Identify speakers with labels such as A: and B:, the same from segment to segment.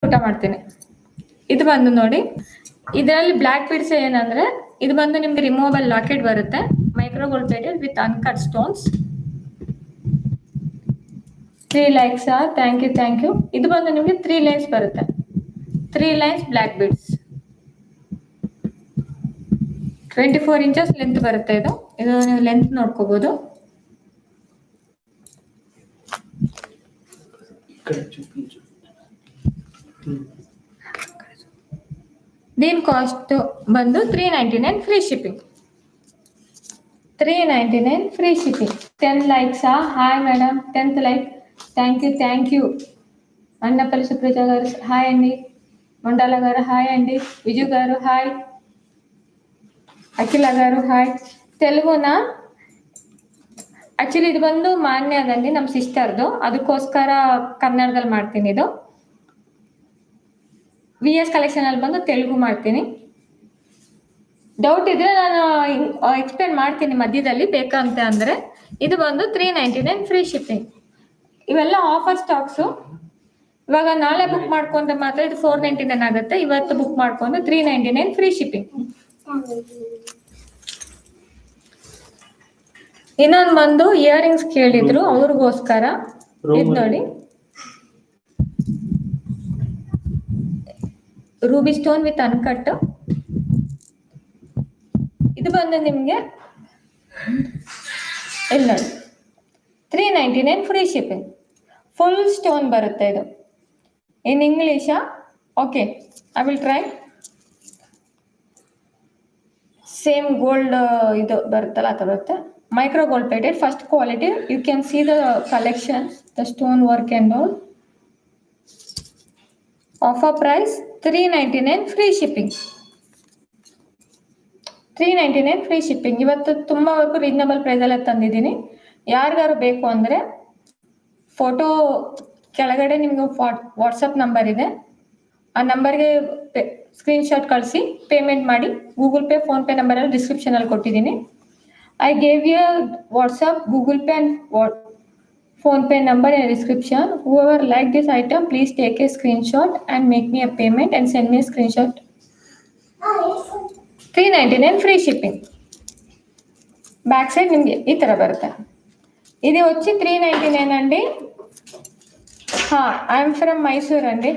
A: ಊಟ ಮಾಡ್ತೀನಿ. ಇದು ಬಂದು ನೋಡಿ, ಇದರಲ್ಲಿ ಬ್ಲ್ಯಾಕ್ ಬೀಡ್ಸ್ ಏನಂದ್ರೆ ಇದು ಬಂದು ನಿಮ್ಗೆ ರಿಮೂವಬಲ್ ಲಾಕೆಟ್ ಬರುತ್ತೆ, micro gold plated with uncut stones. 3 likes. Thank you. ಇದು ಬಂದು ನಿಮ್ಗೆ 3 ಲೈನ್ಸ್ ಬರುತ್ತೆ, 3 lines black beads. 24 inches length ಬರುತ್ತೆ. ಇದು ನೀವು ಲೆಂತ್ ನೋಡ್ಕೋಬಹುದು. దీని కాస్ట్ ಬಂದು 399 free shipping. 399 free shipping. 10 likes. Hi madam, 10th like. Thank you. Annapalli Supraja గారు హాయ్ అండి, మండల గారు హాయ్ అండి, విజు గారు హాయ్, ಅಖಿಲ గారు ಹಾಯ್. ತೆಲುಗುನಾ? ಆಕ್ಚುಲಿ ಇದು ಬಂದು ಮಾನ್ಯದಂడి, ನಮ್ಮ ಸಿಸ್ಟರ್ದು, ಅದಕ್ಕೋಸ್ಕರ ಕನ್ನಡದಲ್ಲಿ ಮಾಡ್ತೀನಿ. ಇದು VS ಕಲೆಕ್ಷನ್ ಅಲ್ಲಿ ಬಂದು ತೆಲುಗು ಮಾಡ್ತೀನಿ. ಡೌಟ್ ಇದ್ರೆ ನಾನು ಎಕ್ಸ್ಪ್ಲೇನ್ ಮಾಡ್ತೀನಿ ಮಧ್ಯದಲ್ಲಿ ಬೇಕಂತ ಅಂದ್ರೆ. ಇದು ಬಂದು 399 ಫ್ರೀ ಶಿಪ್ಪಿಂಗ್. ಇವೆಲ್ಲ ಆಫರ್ ಸ್ಟಾಕ್ಸು. ಇವಾಗ ನಾಳೆ ಬುಕ್ ಮಾಡ್ಕೊಂಡ್ರೆ ಮಾತ್ರ ಇದು 499 ಆಗುತ್ತೆ. ಇವತ್ತು ಬುಕ್ ಮಾಡ್ಕೊಂಡ್ರೆ 399 ಫ್ರೀ ಶಿಪ್ಪಿಂಗ್. ಇನ್ನೊಂದು ಬಂದು ಇಯರಿಂಗ್ಸ್ ಕೇಳಿದ್ರು, ಅವ್ರಿಗೋಸ್ಕರ ಇದು ನೋಡಿ, ರೂಬಿ ಸ್ಟೋನ್ ವಿತ್ ಅನ್ಕಟ್. ಇದು ಬಂದು ನಿಮ್ಗೆ ಇಲ್ಲಿ ನೋಡಿ 399 ಫ್ರೀ ಶಿಪ್ಪಿಂಗ್. ಫುಲ್ ಸ್ಟೋನ್ ಬರುತ್ತೆ. ಇದು ಇನ್ ಇಂಗ್ಲಿಷಾ? Okay, I will try. Same gold ಇದು ಬರುತ್ತಲ್ಲ ಆ ಥರ ಬರುತ್ತೆ. Micro gold plated, first quality. You can see the collections, the stone work and all. Offer price 399 free shipping. 399 free shipping. ಇವತ್ತು ತುಂಬಾವರೆಗೂ ರೀಸನಬಲ್ ಪ್ರೈಸಲ್ಲೇ ತಂದಿದ್ದೀನಿ. ಯಾರಿಗಾರು ಬೇಕು ಅಂದರೆ ಫೋಟೋ ಕೆಳಗಡೆ ನಿಮ್ಗೆ ವಾಟ್ಸಪ್ ನಂಬರ್ ಇದೆ, ಆ ನಂಬರ್ಗೆ ಸ್ಕ್ರೀನ್ಶಾಟ್ ಕಳಿಸಿ ಪೇಮೆಂಟ್ ಮಾಡಿ. ಗೂಗಲ್ ಪೇ, ಫೋನ್ಪೇ ನಂಬರಲ್ಲಿ ಡಿಸ್ಕ್ರಿಪ್ಷನಲ್ಲಿ ಕೊಟ್ಟಿದ್ದೀನಿ. I gave you WhatsApp, Google Pay and PhonePe number in the description. Whoever like this item, please take a screenshot and make me a payment and send me a screenshot. 399 free shipping. Back side ನಿಮಗೆ ಈ ಥರ ಬರುತ್ತೆ. ఇది వచ్చి 399 అండి. I'm from Mysore అండి,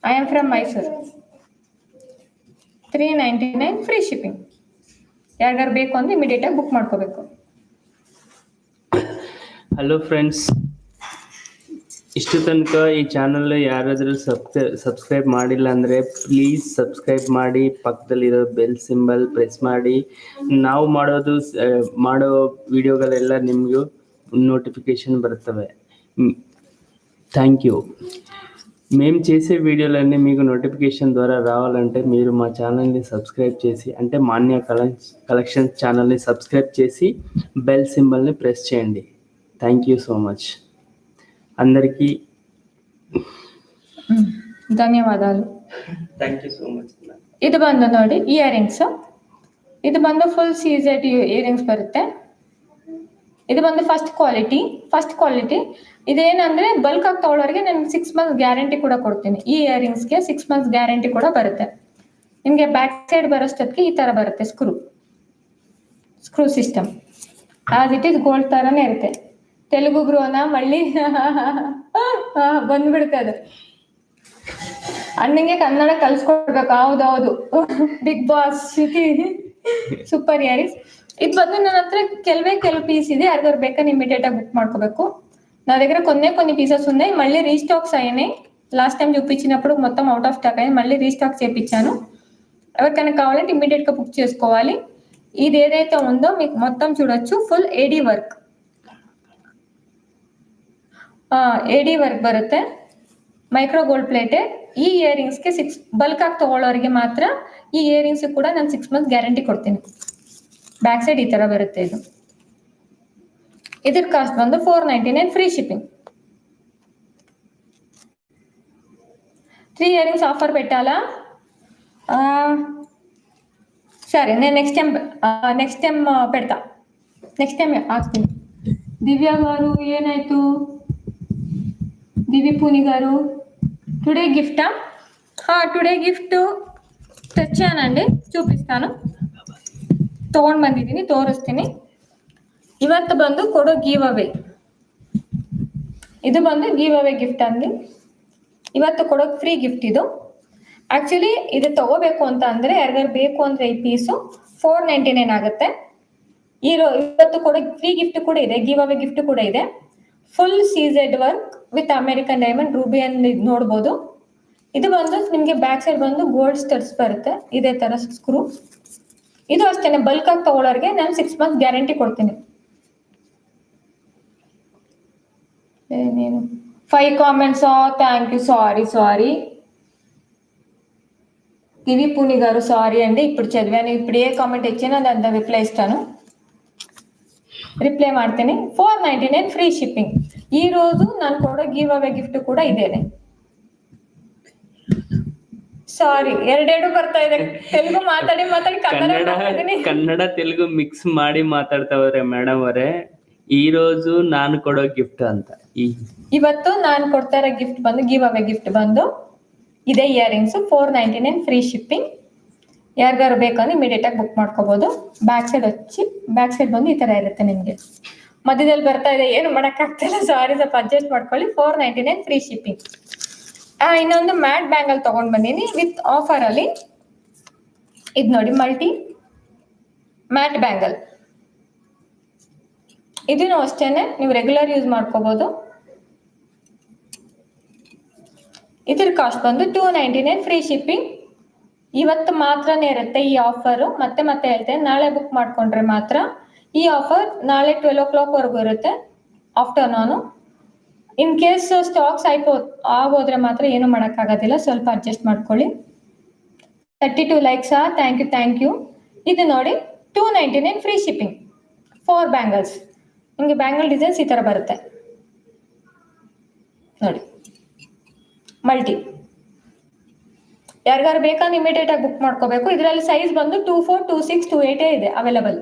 A: I'm from Mysore. 399 free shipping. ಯಾರಿಗಾರು ಬೇಕು ಅಂದರೆ ಇಮಿಡಿಯೇಟಾಗಿ ಬುಕ್ ಮಾಡ್ಕೋಬೇಕು.
B: ಹಲೋ ಫ್ರೆಂಡ್ಸ್, ಇಷ್ಟು ತನಕ ಈ ಚಾನಲ್ ಯಾರಾದರೂ ಸಬ್ಸ್ಕ್ರೈಬ್ ಮಾಡಿಲ್ಲ ಅಂದರೆ ಪ್ಲೀಸ್ ಸಬ್ಸ್ಕ್ರೈಬ್ ಮಾಡಿ, ಪಕ್ಕದಲ್ಲಿರೋ ಬೆಲ್ ಸಿಂಬಲ್ ಪ್ರೆಸ್ ಮಾಡಿ. ನಾವು ಮಾಡೋ ವಿಡಿಯೋಗಳೆಲ್ಲ ನಿಮಗೂ నోటిఫికేషన్ బరుతవే. Thank you. మేము చేసే వీడియోలన్నీ మీకు నోటిఫికేషన్ ద్వారా రావాలంటే మీరు మా ఛానల్ని సబ్స్క్రైబ్ చేసి, అంటే మాన్య కలెక్షన్స్ ఛానల్ని సబ్స్క్రైబ్ చేసి బెల్ సింబల్ని ప్రెస్ చేయండి. Thank you so much. అందరికీ
A: ಧನ್ಯವಾದಗಳು.
B: Thank you so much.
A: ಇದು ಬಂದು ನೋಡಿ ಇಯರಿಂಗ್ಸ್. ಇದು ಬಂದು ಫುಲ್ ಸೀಸೆಡ್ ಇಯರಿಂಗ್ಸ್ ಬರುತ್ತೆ. ಇದು ಬಂದು ಫಸ್ಟ್ ಕ್ವಾಲಿಟಿ. ಇದೇನಂದ್ರೆ ಬಲ್ಕ್ ಆಗಿ ತಗೊಳ್ಳೋರಿಗೆ ನಾನು 6 months ಗ್ಯಾರಂಟಿ ಕೂಡ ಕೊಡ್ತೀನಿ. ಈ ಇಯರಿಂಗ್ಸ್ಗೆ 6 months ಗ್ಯಾರಂಟಿ ಕೂಡ ಬರುತ್ತೆ. ನಿಮಗೆ ಬ್ಯಾಕ್ ಸೈಡ್ ಬರೋಷ್ಟೊತ್ತಿಗೆ ಈ ತರ ಬರುತ್ತೆ, screw system. As it is gold ತರನೇ ಇರುತ್ತೆ. ತೆಲುಗು ಬ್ರೋನ ಮಳ್ಳಿ ಬಂದ್ಬಿಡ್ತದೆ. ಅಣ್ಣಂಗೆ ಕನ್ನಡ ಕಲ್ಸ್ಕೊಡ್ಬೇಕು. ಹೌದೌದು, ಬಿಗ್ ಬಾಸ್ ಸೂಪರ್ ಇಯರಿಂಗ್ಸ್. ಇದು ಬಂದು ನನ್ನ ಹತ್ರ ಕೆಲವು పీస్ ಇದೆ. ಯಾರಿಗಾರು ಬೇಕಾ ఇమీడియట్ గా బుక్ ಮಾಡ್ಕೋಬೇಕು. నా దగ్గర కొన్ని పీసెస్ ఉన్నాయి. మళ్ళీ రీస్టాక్స్ అయినాయి. లాస్ట్ టైం చూపించినప్పుడు మొత్తం అవుట్ ఆఫ్ స్టాక్ అయ్యింది. మళ్ళీ రీస్టాక్ చేపించాను. ఎవరికైనా కావాలంటే ఇమీడియట్ గా బుక్ చేసుకోవాలి. ఇది ఏదైతే ఉందో మీకు మొత్తం చూడొచ్చు, ఫుల్ ఏడీ వర్క్ ಬರುತ್ತೆ. Micro gold plated. ಈ ಇಯರಿಂಗ್ಸ್ಗೆ ಬಲ್ಕ್ ಆಗಿ ತಗೊಳ್ಳೋರಿಗೆ ಮಾತ್ರ ಈ ಇಯರಿಂಗ್ಸ್ ಕೂಡ ನಾನು 6 months ಗ್ಯಾರಂಟಿ ಕೊಡ್ತೀನಿ. ಬ್ಯಾಕ್ ಸೈಡ್ ಈ ತರ ಬರುತ್ತೆ. ಇದ್ರ ಕಾಸ್ಟ್ ಬಂದು 499 ಫ್ರೀ ಶಿಪ್ಪಿಂಗ್. 3 ఇయరింగ్స్ ఆఫర్ పెట్టాలా? సరే, నేను నెక్స్ట్ టైం పెడతా. నెక్స్ట్ టైం ಆಗ್ತೀನಿ. ದಿವ್ಯಾ గారు ಏನಾಯ್ತು? ದಿವಿ ಪೂನಿ గారు టుడే గిఫ్టా? టుడే గిఫ్ట్ తెచ్చానండి, చూపిస్తాను. ತೊಗೊಂಡು ಬಂದಿದ್ದೀನಿ, ತೋರಿಸ್ತೀನಿ. ಇವತ್ತು ಬಂದು ಕೊಡೋ ಗಿವ್ ಅವೇ, ಇದು ಬಂದು ಗಿವ್ ಅವೇ ಗಿಫ್ಟ್ ಅಂದಿ. ಇವತ್ತು ಕೊಡೋ ಫ್ರೀ ಗಿಫ್ಟ್ ಇದು. ಆಕ್ಚುಲಿ ಇದು ತಗೋಬೇಕು ಅಂತ ಅಂದ್ರೆ ಯಾರಿಗಾರು ಬೇಕು ಅಂದ್ರೆ ಈ ಪೀಸು 499 ಆಗುತ್ತೆ. ಇವತ್ತು ಕೊಡೋ ಫ್ರೀ ಗಿಫ್ಟ್ ಕೂಡ ಇದೆ, ಗಿವ್ ಅವೇ ಗಿಫ್ಟ್ ಕೂಡ ಇದೆ. ಫುಲ್ ಸೀಸೆಡ್ work with American diamond ruby ಅನ್ನು ನೋಡ್ಬೋದು. ಇದು ಬಂದು ನಿಮ್ಗೆ ಬ್ಯಾಕ್ ಸೈಡ್ ಬಂದು ಗೋಲ್ಡ್ ಸ್ಟಡ್ಸ್ ಬರುತ್ತೆ, ಇದೇ ತರ ಸ್ಕ್ರೂ. ಇದು ಅಷ್ಟೇನೆ, ಬಲ್ಕ್ ಆಗಿ ತಗೊಳ್ಳೋರಿಗೆ ನಾನು 6 months ಗ್ಯಾರಂಟಿ ಕೊಡ್ತೀನಿ. ఏనేను 5 కామెంట్స్. Thank you. సారీ దివి పూని గారు, సారీ అండి, ఇప్పుడు చదివాను. ఇప్పుడు ఏ కామెంట్ ఇచ్చినా దాని రిప్లై ఇస్తాను, రిప్లై ಮಾಡ್ತೀನಿ. 499 ಫ್ರೀ ಶಿಪ್ಪಿಂಗ್. ಈ రోజు ನಾನು ಕೊಡೋ ಗಿವ್ ಅವೇ ಗಿಫ್ಟ್ ಕೂಡ ಇದೇನೆ. ಸಾರಿ, ಎರಡೆರಡು ಬರ್ತಾ ಇದೆ. ತೆಲುಗು ಮಾತಾಡಿ
B: ಕನ್ನಡ ತೆಲುಗು ಮಿಕ್ಸ್ ಮಾಡಿ ಮಾತಾಡ್ತಾವ್ರೆ ಮೇಡಮ್ ಅವರೇ. ಈ రోజు ನಾನು ಕೊಡೋ ಗಿಫ್ಟ್ ಅಂತ.
A: ಇವತ್ತು ನಾನು ಕೊಡ್ತಾ ಇರೋ ಗಿಫ್ಟ್ ಬಂದು ಗಿವ್ ಅವೇ ಗಿಫ್ಟ್ ಬಂದು ಇದೇ ಇಯರಿಂಗ್ಸ್ 499 ಫ್ರೀ ಶಿಪ್ಪಿಂಗ್. ಯಾರಿಗಾರು ಬೇಕಂದ್ರೆ ಇಮಿಡಿಯೇಟ್ ಆಗಿ ಬುಕ್ ಮಾಡ್ಕೋಬಹುದು. ಬ್ಯಾಕ್ ಸೈಡ್ ಬಂದು ಈ ತರ ಇರುತ್ತೆ ನಿಮ್ಗೆ. ಮಧ್ಯದಲ್ಲಿ ಬರ್ತಾ ಇದೆ, ಏನು ಮಾಡಕ್ ಆಗ್ತಿಲ್ಲ, ಸಾರಿ, ಸ್ವಲ್ಪ ಅಡ್ಜಸ್ಟ್ ಮಾಡ್ಕೊಳ್ಳಿ. 499 ಫ್ರೀ ಶಿಪ್ಪಿಂಗ್. ಇನ್ನೊಂದು ಮ್ಯಾಟ್ ಬ್ಯಾಂಗಲ್ ತಗೊಂಡ್ ಬಂದೀನಿ ವಿತ್ ಆಫರ್ ಅಲ್ಲಿ. ಇದು ನೋಡಿ, ಮಲ್ಟಿ ಮ್ಯಾಟ್ ಬ್ಯಾಂಗಲ್. ಇದನ್ನು ಅಷ್ಟೇನೆ ನೀವು ರೆಗ್ಯುಲರ್ ಯೂಸ್ ಮಾಡ್ಕೋಬಹುದು. ಇದ್ರ ಕಾಸ್ಟ್ ಬಂದು 299 ಫ್ರೀ ಶಿಪ್ಪಿಂಗ್. ಇವತ್ತು ಮಾತ್ರನೇ ಇರುತ್ತೆ ಈ ಆಫರ್. ಮತ್ತೆ ಹೇಳ್ತೇನೆ, ನಾಳೆ ಬುಕ್ ಮಾಡ್ಕೊಂಡ್ರೆ ಮಾತ್ರ ಈ ಆಫರ್. ನಾಳೆ 12 o'clock ವರೆಗೂ ಇರುತ್ತೆ ಆಫ್ಟರ್ನೂನು. ಇನ್ ಕೇಸ್ ಸ್ಟಾಕ್ಸ್ ಆಗೋದ್ರೆ ಮಾತ್ರ ಏನು ಮಾಡೋಕ್ಕಾಗೋದಿಲ್ಲ, ಸ್ವಲ್ಪ ಅಡ್ಜಸ್ಟ್ ಮಾಡ್ಕೊಳ್ಳಿ. 32 ಲೈಕ್ಸ್. Thank you. ಇದು ನೋಡಿ, 299 ಫ್ರೀ ಶಿಪ್ಪಿಂಗ್. 4 ಬ್ಯಾಂಗಲ್ಸ್. ನಿಮಗೆ ಬ್ಯಾಂಗಲ್ ಡಿಸೈನ್ಸ್ ಈ ತರ ಬರುತ್ತೆ ನೋಡಿ, ಮಲ್ಟಿ. ಯಾರಿಗಾರು ಬೇಕಂದ್ರೆ ಇಮಿಡಿಯೇಟ್ ಆಗಿ ಬುಕ್ ಮಾಡ್ಕೋಬೇಕು. ಇದರಲ್ಲಿ ಸೈಜ್ ಬಂದು 24, 26, 28 ಇದೆ ಅವೈಲಬಲ್.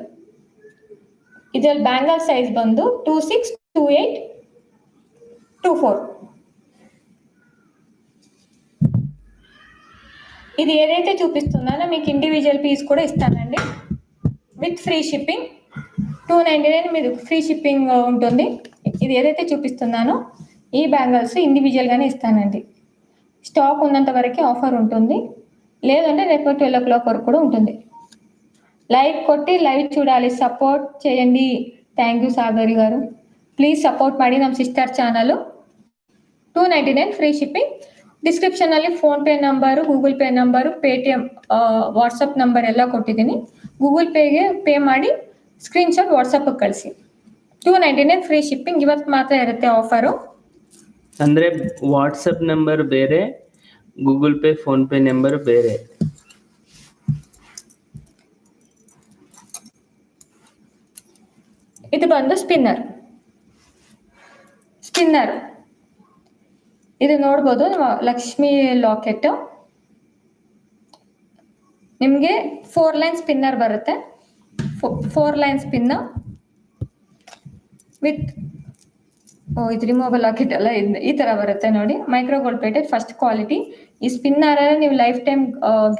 A: ಇದರಲ್ಲಿ ಬ್ಯಾಂಗಲ್ ಸೈಜ್ ಬಂದು 26, 28, 24. ఇది ఏదైతే చూపిస్తున్నానో మీకు ఇండివిజువల్ పీస్ కూడా ఇస్తానండి విత్ ఫ్రీ షిప్పింగ్. 299 మీకు ఫ్రీ షిప్పింగ్ ఉంటుంది. ఇది ఏదైతే చూపిస్తున్నానో ఈ బ్యాంగిల్స్ ఇండివిజువల్ గానే ఇస్తానండి. స్టాక్ ఉన్నంత వరకే ఆఫర్ ఉంటుంది, లేదంటే రేపు 12 o'clock వరకు కూడా ఉంటుంది. లైక్ కొట్టి లైవ్ చూడాలి, సపోర్ట్ చేయండి. థ్యాంక్ యూ సాగరి గారు. ಪ್ಲೀಸ್ ಸಪೋರ್ಟ್ ಮಾಡಿ ನಮ್ಮ sister channel. 299 free shipping. Description ಅಲ್ಲಿ PhonePe number, Google Pay number, Paytm, WhatsApp number ಎಲ್ಲ ಕೊಟ್ಟಿದ್ದೀನಿ. ಗೂಗಲ್ ಪೇಗೆ ಪೇ ಮಾಡಿ ಸ್ಕ್ರೀನ್ಶಾಟ್ ವಾಟ್ಸಪ್ ಕಳಿಸಿ. 299 ಫ್ರೀ ಶಿಪ್ಪಿಂಗ್. ಇವತ್ತು ಮಾತ್ರ ಇರುತ್ತೆ ಆಫರು.
B: ಅಂದ್ರೆ ವಾಟ್ಸಪ್ ನಂಬರ್ ಬೇರೆ, Google Pay, PhonePe number ಬೇರೆ.
A: ಇದು ಬಂದು ಸ್ಪಿನ್ನರ್. ಇದು ನೋಡ್ಬೋದು, ಲಕ್ಷ್ಮಿ ಲಾಕೆಟ್. ನಿಮಗೆ 4 ಲೈನ್ ಸ್ಪಿನ್ನರ್ ಬರುತ್ತೆ. 4 ಲೈನ್ ಸ್ಪಿನ್ ವಿತ್ ಇದು ರಿಮೂವಲ್ ಲಾಕೆಟ್ ಅಲ್ಲ, ಈ ತರ ಬರುತ್ತೆ ನೋಡಿ. Micro gold plated first quality. ಈ ಸ್ಪಿನ್ನರ್ ನೀವು ಲೈಫ್ ಟೈಮ್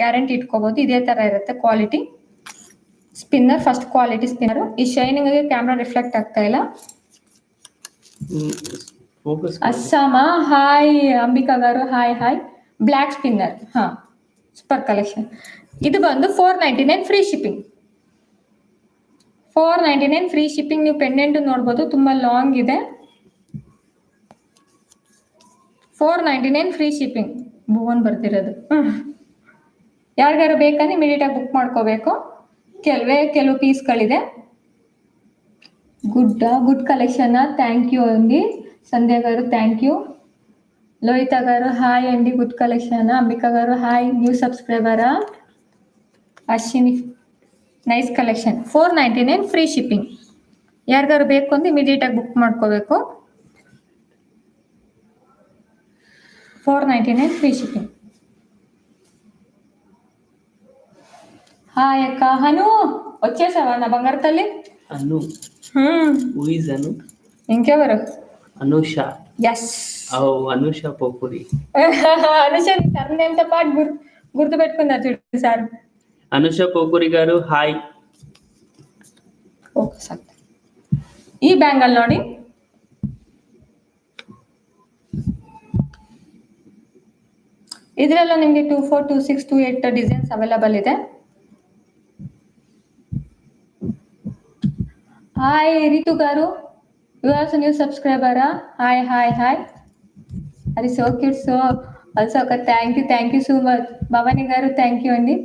A: ಗ್ಯಾರಂಟಿ ಇಟ್ಕೋಬಹುದು. ಇದೇ ತರ ಇರುತ್ತೆ quality spinner, first quality spinner. ಈ ಶೈನಿಂಗ್ ಆಗಿ ಕ್ಯಾಮ್ರಾ ರಿಫ್ಲೆಕ್ಟ್ ಆಗ್ತಾ ಇಲ್ಲ. Assam, hi Ambika gar, hi. Black spinner, super collection. ಇದು ಬಂದು 499 ಫ್ರೀ ಶಿಪ್ಪಿಂಗ್. 499 free shipping. ನೀವು ಪೆಂಡೆಂಟ್ ನೋಡ್ಬೋದು, ತುಂಬಾ ಲಾಂಗ್ ಇದೆ. 499 ಫ್ರೀ ಶಿಪ್ಪಿಂಗ್. ಭುವನ್ ಬರ್ತಿರೋದು. ಯಾರಿಗಾರು ಬೇಕಂದ್ರೆ ಇಮಿಡಿಯೇಟ್ ಆಗಿ ಬುಕ್ ಮಾಡ್ಕೋಬೇಕು. ಕೆಲವು ಪೀಸ್ಗಳಿದೆ. Good collection. ಥ್ಯಾಂಕ್ ಯು ಅಂಡಿ. Sandhya garu thank you. Lohitha garu hi ಅಂಡಿ, good collection. Ambika garu hi, new subscriber. Ashwini, nice collection. 499 free shipping. ಯಾರಿಗಾರು ಬೇಕು ಅಂದ್ರೆ ಇಮಿಡಿಯೇಟ್ ಆಗಿ ಬುಕ್ ಮಾಡ್ಕೋಬೇಕು. 499 ಫ್ರೀ ಶಿಪ್ಪಿಂಗ್. హాయ్ అక్క. హను వచ్చేసావా నా బంగారు తల్లి?
B: అను. Who is Anu?
A: ఇంకెవరు?
B: అనుష.
A: ఎస్
B: అనుష పోపురి.
A: అనుష సర్నేమ్తో పాటు గుర్తు పెట్టుకున్నారు చూడండి sir.
B: Anusha Popuri garu hi.
A: Okay sir. ಈ ಬ್ಯಾಂಗಲ್ ನೋಡಿ, ಇದರಲ್ಲೂ ನಿಮಗೆ 24, 26, 28 ಡಿಸೈನ್ಸ್ ಅವೈಲಬಲ್ ಇದೆ. Hi Ritu garu, you also new ಸಬ್ಸ್ಕ್ರೈಬರಾ? Hi hi hi. అది సో క్యూట్. సో ఆల్సో ఒక thank you so much. Bhavani garu thank you అండి.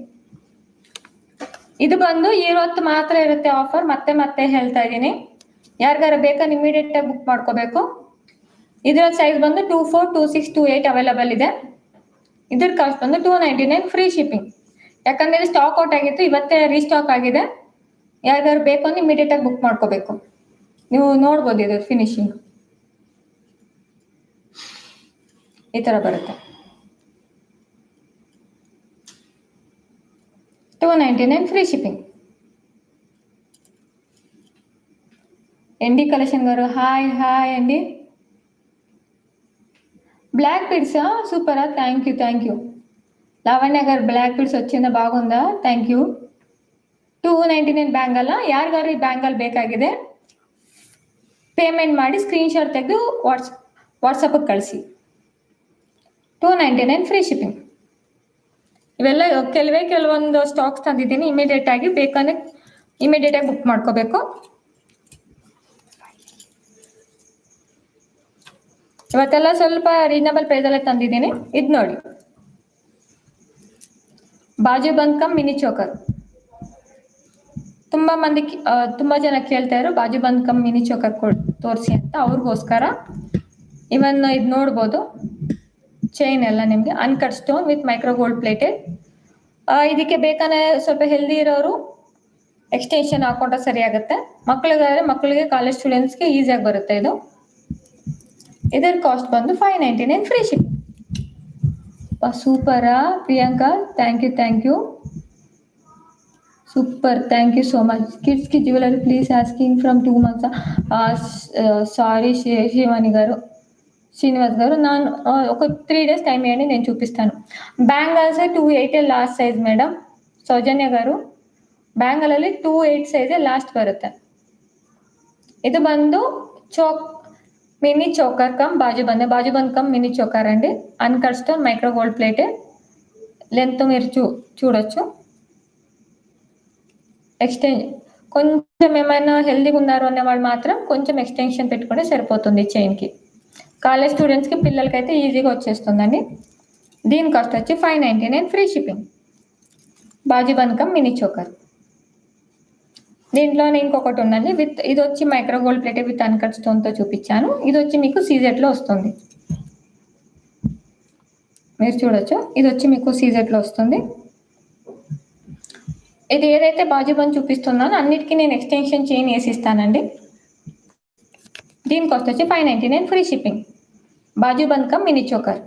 A: ಇದು ಬಂದು ಇವತ್ತು ಮಾತ್ರ ಇರುತ್ತೆ ಆಫರ್. ಮತ್ತೆ ಹೇಳ್ತಾ ಇದ್ದೀನಿ, ಯಾರಿಗಾರು ಬೇಕಾದ್ರೆ ಇಮಿಡಿಯೇಟ್ ಆಗಿ ಬುಕ್ ಮಾಡ್ಕೋಬೇಕು. ಇದರ ಸೈಜ್ ಬಂದು 24, 26, 28 ಅವೈಲಬಲ್ ಇದೆ. ಇದ್ರ ಕಾಸ್ಟ್ ಬಂದು 299 ಫ್ರೀ ಶಿಪ್ಪಿಂಗ್. ಯಾಕಂದ್ರೆ ಇದು ಸ್ಟಾಕ್ ಔಟ್ ಆಗಿತ್ತು, ಇವತ್ತೇ ರೀಸ್ಟಾಕ್ ಆಗಿದೆ. ಯಾರಿಗಾರು ಬೇಕು ಅಂದ್ರೆ ಇಮಿಡಿಯೇಟ್ ಆಗಿ ಬುಕ್ ಮಾಡ್ಕೋಬೇಕು. ನೀವು ನೋಡ್ಬೋದು ಇದು ಫಿನಿಶಿಂಗ್ ಈ ತರ ಬರುತ್ತೆ. 299 ఫ్రీ షిప్పింగ్. ఎండి కలెక్షన్ గారు హాయ్ హాయ్ అండి. బ్లాక్ బీడ్స్ సూపరా, thank you. Lavanya garu black beads వచ్చిందా, బాగుందా? Thank you. 299 ಬ್ಯಾಂಗಲ್. ಯಾರಿಗಾರು ಈ ಬ್ಯಾಂಗಲ್ ಬೇಕಾಗಿದೆ ಪೇಮೆಂಟ್ ಮಾಡಿ ಸ್ಕ್ರೀನ್ ಶಾಟ್ ತೆಗೆದು ವಾಟ್ಸಪ್ಗೆ ಕಳಿಸಿ. 299 ಫ್ರೀ ಶಿಪ್ಪಿಂಗ್. ಇವೆಲ್ಲ ಕೆಲವೊಂದು ಸ್ಟಾಕ್ಸ್ ತಂದಿದ್ದೀನಿ. ಇಮಿಡಿಯೇಟ್ ಆಗಿ ಬೇಕಂದ್ರೆ ಇಮಿಡಿಯೇಟ್ ಆಗಿ ಬುಕ್ ಮಾಡ್ಕೋಬೇಕು. ಇವತ್ತೆಲ್ಲ ಸ್ವಲ್ಪ ರೀಸನಬಲ್ ಪ್ರೈಸ್ ಅಲ್ಲೇ ತಂದಿದ್ದೀನಿ. ಇದು ನೋಡಿ, ಬಾಜು ಬಂದ್ ಕಮ್ ಮಿನಿ ಚೋಕರ್. ತುಂಬಾ ಜನ ಕೇಳ್ತಾ ಇದ್ರು ಬಾಜು ಬಂದ್ ಕಮ್ ಮಿನಿ ಚೋಕರ್ ತೋರಿಸಿ ಅಂತ. ಅವ್ರಿಗೋಸ್ಕರ ಇವನ್ ಇದು ನೋಡ್ಬೋದು. ಚೈನ್ ಎಲ್ಲ ನಿಮಗೆ uncut stone with micro gold plated. ಇದಕ್ಕೆ ಬೇಕಾದ್ರೆ ಸ್ವಲ್ಪ ಹೆಲ್ದಿ ಇರೋರು ಎಕ್ಸ್ಟೆನ್ಷನ್ ಹಾಕೊಂಡ್ರೆ ಸರಿ ಆಗುತ್ತೆ. ಮಕ್ಕಳಿಗೆ ಕಾಲೇಜ್ ಸ್ಟೂಡೆಂಟ್ಸ್ಗೆ ಈಸಿಯಾಗಿ ಬರುತ್ತೆ ಇದು. ಇದರ ಕಾಸ್ಟ್ ಬಂದು 599 ಫ್ರೀ ಶಿಪ್. ಸೂಪರಾ Priyanka, thank you. Super, thank you so much. Kids కి jewellery please asking from 2 months. Sorry Shivani garu, Srinivas గారు, ನಾನು ఒక 3 days టైం ఇవ్వండి, నేను చూపిస్తాను. Bangles 2.8 last size madam. Soujanya గారు, ಬ್ಯಾಂಗಲ್ ಅಲ್ಲಿ 2.8 ಸೈಜ್ ಲಾಸ್ಟ್ ಬರುತ್ತೆ. ಇದು ಬಂದು mini choker cum bajuband cum mini choker అండి. Uncut stone micro gold plated. Length మీరు చూడొచ్చు. కొంచెం ఏమైనా హెల్దీగా ఉన్నారు అనే వాళ్ళు మాత్రం కొంచెం ఎక్స్టెన్షన్ పెట్టుకుంటే సరిపోతుంది చైన్కి. కాలేజ్ స్టూడెంట్స్కి పిల్లలకైతే ఈజీగా వచ్చేస్తుందండి. దీని కాస్ట్ వచ్చి 599 free shipping. Bajuband cum mini choker. దీంట్లోనే ఇంకొకటి ఉందండి ఇది వచ్చి micro gold plated with uncut స్టోన్తో చూపించాను. ఇది వచ్చి మీకు సీజెట్లో వస్తుంది, మీరు చూడొచ్చు. ఇది వచ్చి మీకు సీజెట్లో వస్తుంది. ఇది ఏదైతే బాజు బంద్ చూపిస్తున్నానో అన్నిటికీ నేను ఎక్స్టెన్షన్ చైన్ వేసిస్తానండి. దీని కాస్ట్ వచ్చి 599 free shipping. Bajuband cum mini choker.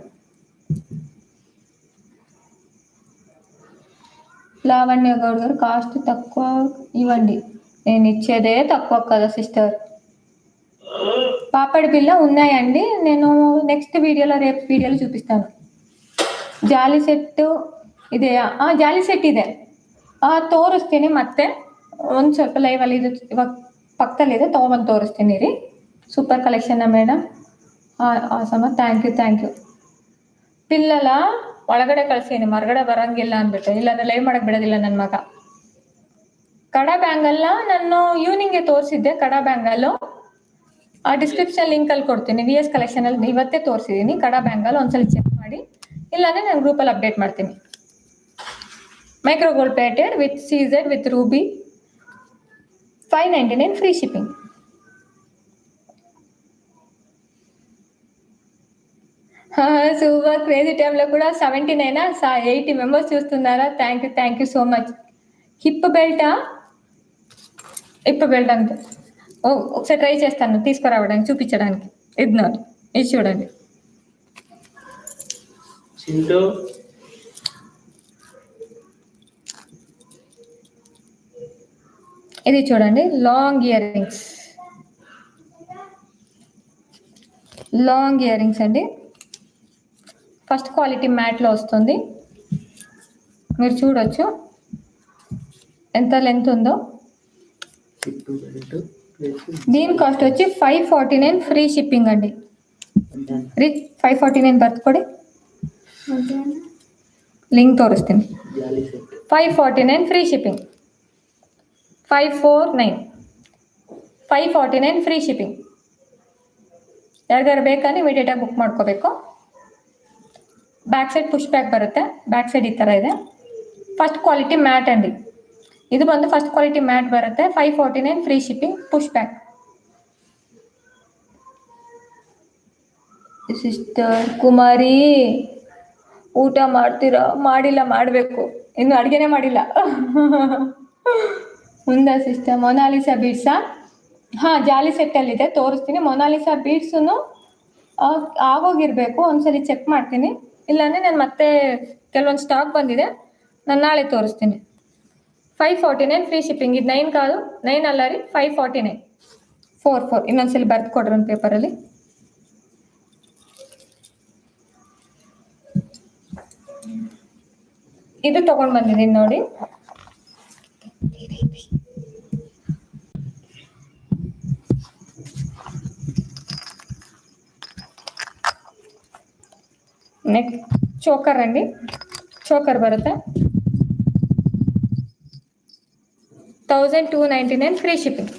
A: Lavanya Goud garu cost తక్కువ ఇవ్వండి, నేను ఇచ్చేదే తక్కువ కదా సిస్టర్. పాపడి బిల్ల ఉన్నాయండి, నేను నెక్స్ట్ వీడియోలో రేపు వీడియోలో చూపిస్తాను. ಜಾಲಿ ಸೆಟ್ಟು ಇದೆಯಾ? ಜಾಲಿ ಸೆಟ್ ಇದೆ, ತೋರಿಸ್ತೀನಿ. ಮತ್ತೆ ಒಂದು ಸ್ವಲ್ಪ ಲೈವಲ್ಲಿ ಇದು ಇವಾಗ ಪಕ್ಕದಲ್ಲಿದೆ, ತೊಗೊಂಬಂದು ತೋರಿಸ್ತೀನಿ ರೀ. ಸೂಪರ್ ಕಲೆಕ್ಷನ್ನ ಮೇಡಮ್, ಆಸಮ, ಥ್ಯಾಂಕ್ ಯು. ಪಿಲ್ಲಲ ಒಳಗಡೆ ಕಳ್ಸೀನಿ, ಹೊರಗಡೆ ಬರೋಂಗಿಲ್ಲ ಅಂದ್ಬಿಟ್ಟು, ಇಲ್ಲಾಂದ್ರೆ ಲೈವ್ ಮಾಡಕ್ಕೆ ಬಿಡೋದಿಲ್ಲ ನನ್ನ ಮಗ. ಕಡಾ ಬ್ಯಾಂಗಲ್ನ ನಾನು ಈವ್ನಿಂಗ್ಗೆ ತೋರಿಸಿದ್ದೆ. ಕಡಾ ಬ್ಯಾಂಗಲ್ಲು ಡಿಸ್ಕ್ರಿಪ್ಷನ್ ಲಿಂಕಲ್ಲಿ ಕೊಡ್ತೀನಿ. VS ಕಲೆಕ್ಷನಲ್ಲಿ ಇವತ್ತೇ ತೋರಿಸಿದ್ದೀನಿ ಕಡಾ ಬ್ಯಾಂಗಲ್. ಒಂದ್ಸಲ ಚೆಕ್ ಮಾಡಿ, ಇಲ್ಲಾಂದ್ರೆ ನಾನು ಗ್ರೂಪಲ್ಲಿ ಅಪ್ಡೇಟ್ ಮಾಡ್ತೀನಿ. Micro gold plated with CZ with Ruby, 599 free shipping. Super. Crazy టైంలో కూడా 79 80 మెంబర్స్ చూస్తున్నారా? Thank you so much. Hip belt అంతే. ఒకసారి ట్రై చేస్తాను తీసుకురావడానికి, చూపించడానికి. ఇది చూడండి. ఇది చూడండి, long ear rings. Long ear rings అండి. ఫస్ట్ క్వాలిటీ మ్యాట్లో వస్తుంది, మీరు చూడొచ్చు ఎంత లెంత్ ఉందో. దీని కాస్ట్ వచ్చి 549 ఫ్రీ షిప్పింగ్ అండి. 549 ಬರ್ಕೊಡಿ, ಲಿಂಕ್ ತೋರಿಸ್ತೀನಿ. 549 ಫ್ರೀ ಶಿಪ್ಪಿಂಗ್, 549 ಫ್ರೀ ಶಿಪ್ಪಿಂಗ್. ಯಾರಿಗಾರು ಬೇಕಂದ್ರೆ ಇಮಿಡಿಯೇಟಾಗಿ ಬುಕ್ ಮಾಡ್ಕೋಬೇಕು. ಬ್ಯಾಕ್ ಸೈಡ್ ಪುಷ್ ಬ್ಯಾಕ್ ಬರುತ್ತೆ, ಬ್ಯಾಕ್ ಸೈಡ್ ಈ ಥರ ಇದೆ. ಫಸ್ಟ್ ಕ್ವಾಲಿಟಿ ಮ್ಯಾಟ್ ಅಂಡಿ, ಇದು ಬಂದು ಫಸ್ಟ್ ಕ್ವಾಲಿಟಿ ಮ್ಯಾಟ್ ಬರುತ್ತೆ. 549 free shipping, push back. Sister Kumari ಊಟ ಮಾಡ್ತೀರಾ? ಮಾಡಿಲ್ಲ, ಮಾಡಬೇಕು, ಇನ್ನು ಅಡುಗೆನೇ ಮಾಡಿಲ್ಲ. ಮುಂದೆ ಸಿಸ್ಟರ್ ಮೊನಾಲಿಸಾ ಬೀಡ್ಸಾ? ಹಾಂ, ಜಾಲಿ ಸೆಟ್ಟಲ್ಲಿದೆ, ತೋರಿಸ್ತೀನಿ. ಮೊನಾಲಿಸಾ ಬೀಡ್ಸೂ ಆಗೋಗಿರಬೇಕು, ಒಂದ್ಸಲಿ ಚೆಕ್ ಮಾಡ್ತೀನಿ. ಇಲ್ಲಾಂದರೆ ನಾನು ಮತ್ತೆ ಕೆಲವೊಂದು ಸ್ಟಾಕ್ ಬಂದಿದೆ, ನಾನು ನಾಳೆ ತೋರಿಸ್ತೀನಿ. 549 ಫ್ರೀ ಶಿಪ್ಪಿಂಗ್. ಇದು 9 ಕಾದು, 9 ಅಲ್ಲ ರೀ, 549. 4 ಇನ್ನೊಂದ್ಸಲಿ ಬರ್ದು ಕೊಡ್ರಿ ಒಂದು ಪೇಪರಲ್ಲಿ. ಇದು ತಗೊಂಡು ಬಂದಿದ್ದೀನಿ ನೋಡಿ. ನೆಕ್ಸ್ಟ್ ಚೋಕರ್ ಅಂಡಿ, ಚೋಕರ್ ಬರುತ್ತೆ 1299 ಫ್ರೀ ಶಿಪ್ಪಿಂಗ್.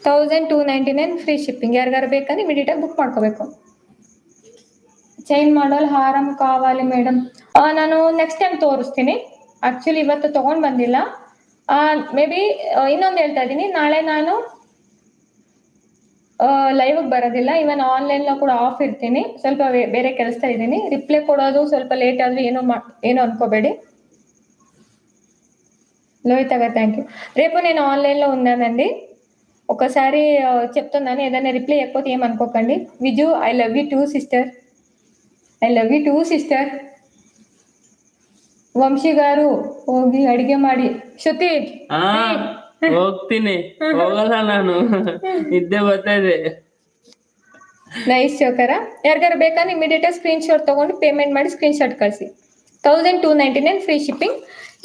A: 1299 free shipping. ಯಾರಿಗಾರು ಬೇಕಂದ್ರೆ ಇಮಿಡಿಯೇಟಾಗಿ ಬುಕ್ ಮಾಡ್ಕೋಬೇಕು. ಚೈನ್ ಮಾಡಲ್ ಹಾರಂ ಕಾవాలి ಮೇಡಮ್. ನಾನು ನೆಕ್ಸ್ಟ್ ಟೈಮ್ ತೋರಿಸ್ತೀನಿ. ಆ್ಯಕ್ಚುಲಿ ಇವತ್ತು ತೊಗೊಂಡು ಬಂದಿಲ್ಲ. ಮೇ ಬಿ ಇನ್ನೊಂದು ಹೇಳ್ತಾ ಇದ್ದೀನಿ, ನಾಳೆ ನಾನು ಲೈವ್ಗೆ ಬರೋದಿಲ್ಲ. ಇವನ್ ಆನ್ಲೈನ್లో ಕೂಡ ಆಫ್ ಇರ್ತೀನಿ. ಸ್ವಲ್ಪ ಬೇರೆ ಕೆಲಸ ಇದ್ದೀನಿ. ರಿಪ್ಲೈ ಕೊಡೋದು ಸ್ವಲ್ಪ ಲೇಟ್ ಆದರೆ ಏನು ಅನ್ಕೋಬೇಡಿ. లోహిత గారు థ్యాంక్ యూ. రేపు నేను ఆన్లైన్లో ఉన్నానండి. ఒకసారి చెప్తున్నాను, ఏదైనా రిప్లై ఇవ్వకపోతే ఏమనుకోకండి. Viju I love you too sister, I love you too sister. Vamshi ಗಾರು ಹೋಗಿ ಅಡಿಗೆ ಮಾಡಿ. ಶ್ರುತಿ
B: ಹೋಗ್ತೀನಿ, ಹೋಗಲ್ಲ ನಾನು, ನಿದ್ದೆ ಬರ್ತಾ ಇದೆ.
A: ನೈಸ್ ಚೋಕರ. ಯಾರಿಗಾರು ಬೇಕಂದ್ರೆ ಇಮಿಡಿಯೇಟಾಗಿ ಸ್ಕ್ರೀನ್ ಶಾಟ್ ತೊಗೊಂಡು ಪೇಮೆಂಟ್ ಮಾಡಿ ಸ್ಕ್ರೀನ್ ಶಾಟ್ ಕಳಿಸಿ. 1299 ಫ್ರೀ ಶಿಪ್ಪಿಂಗ್.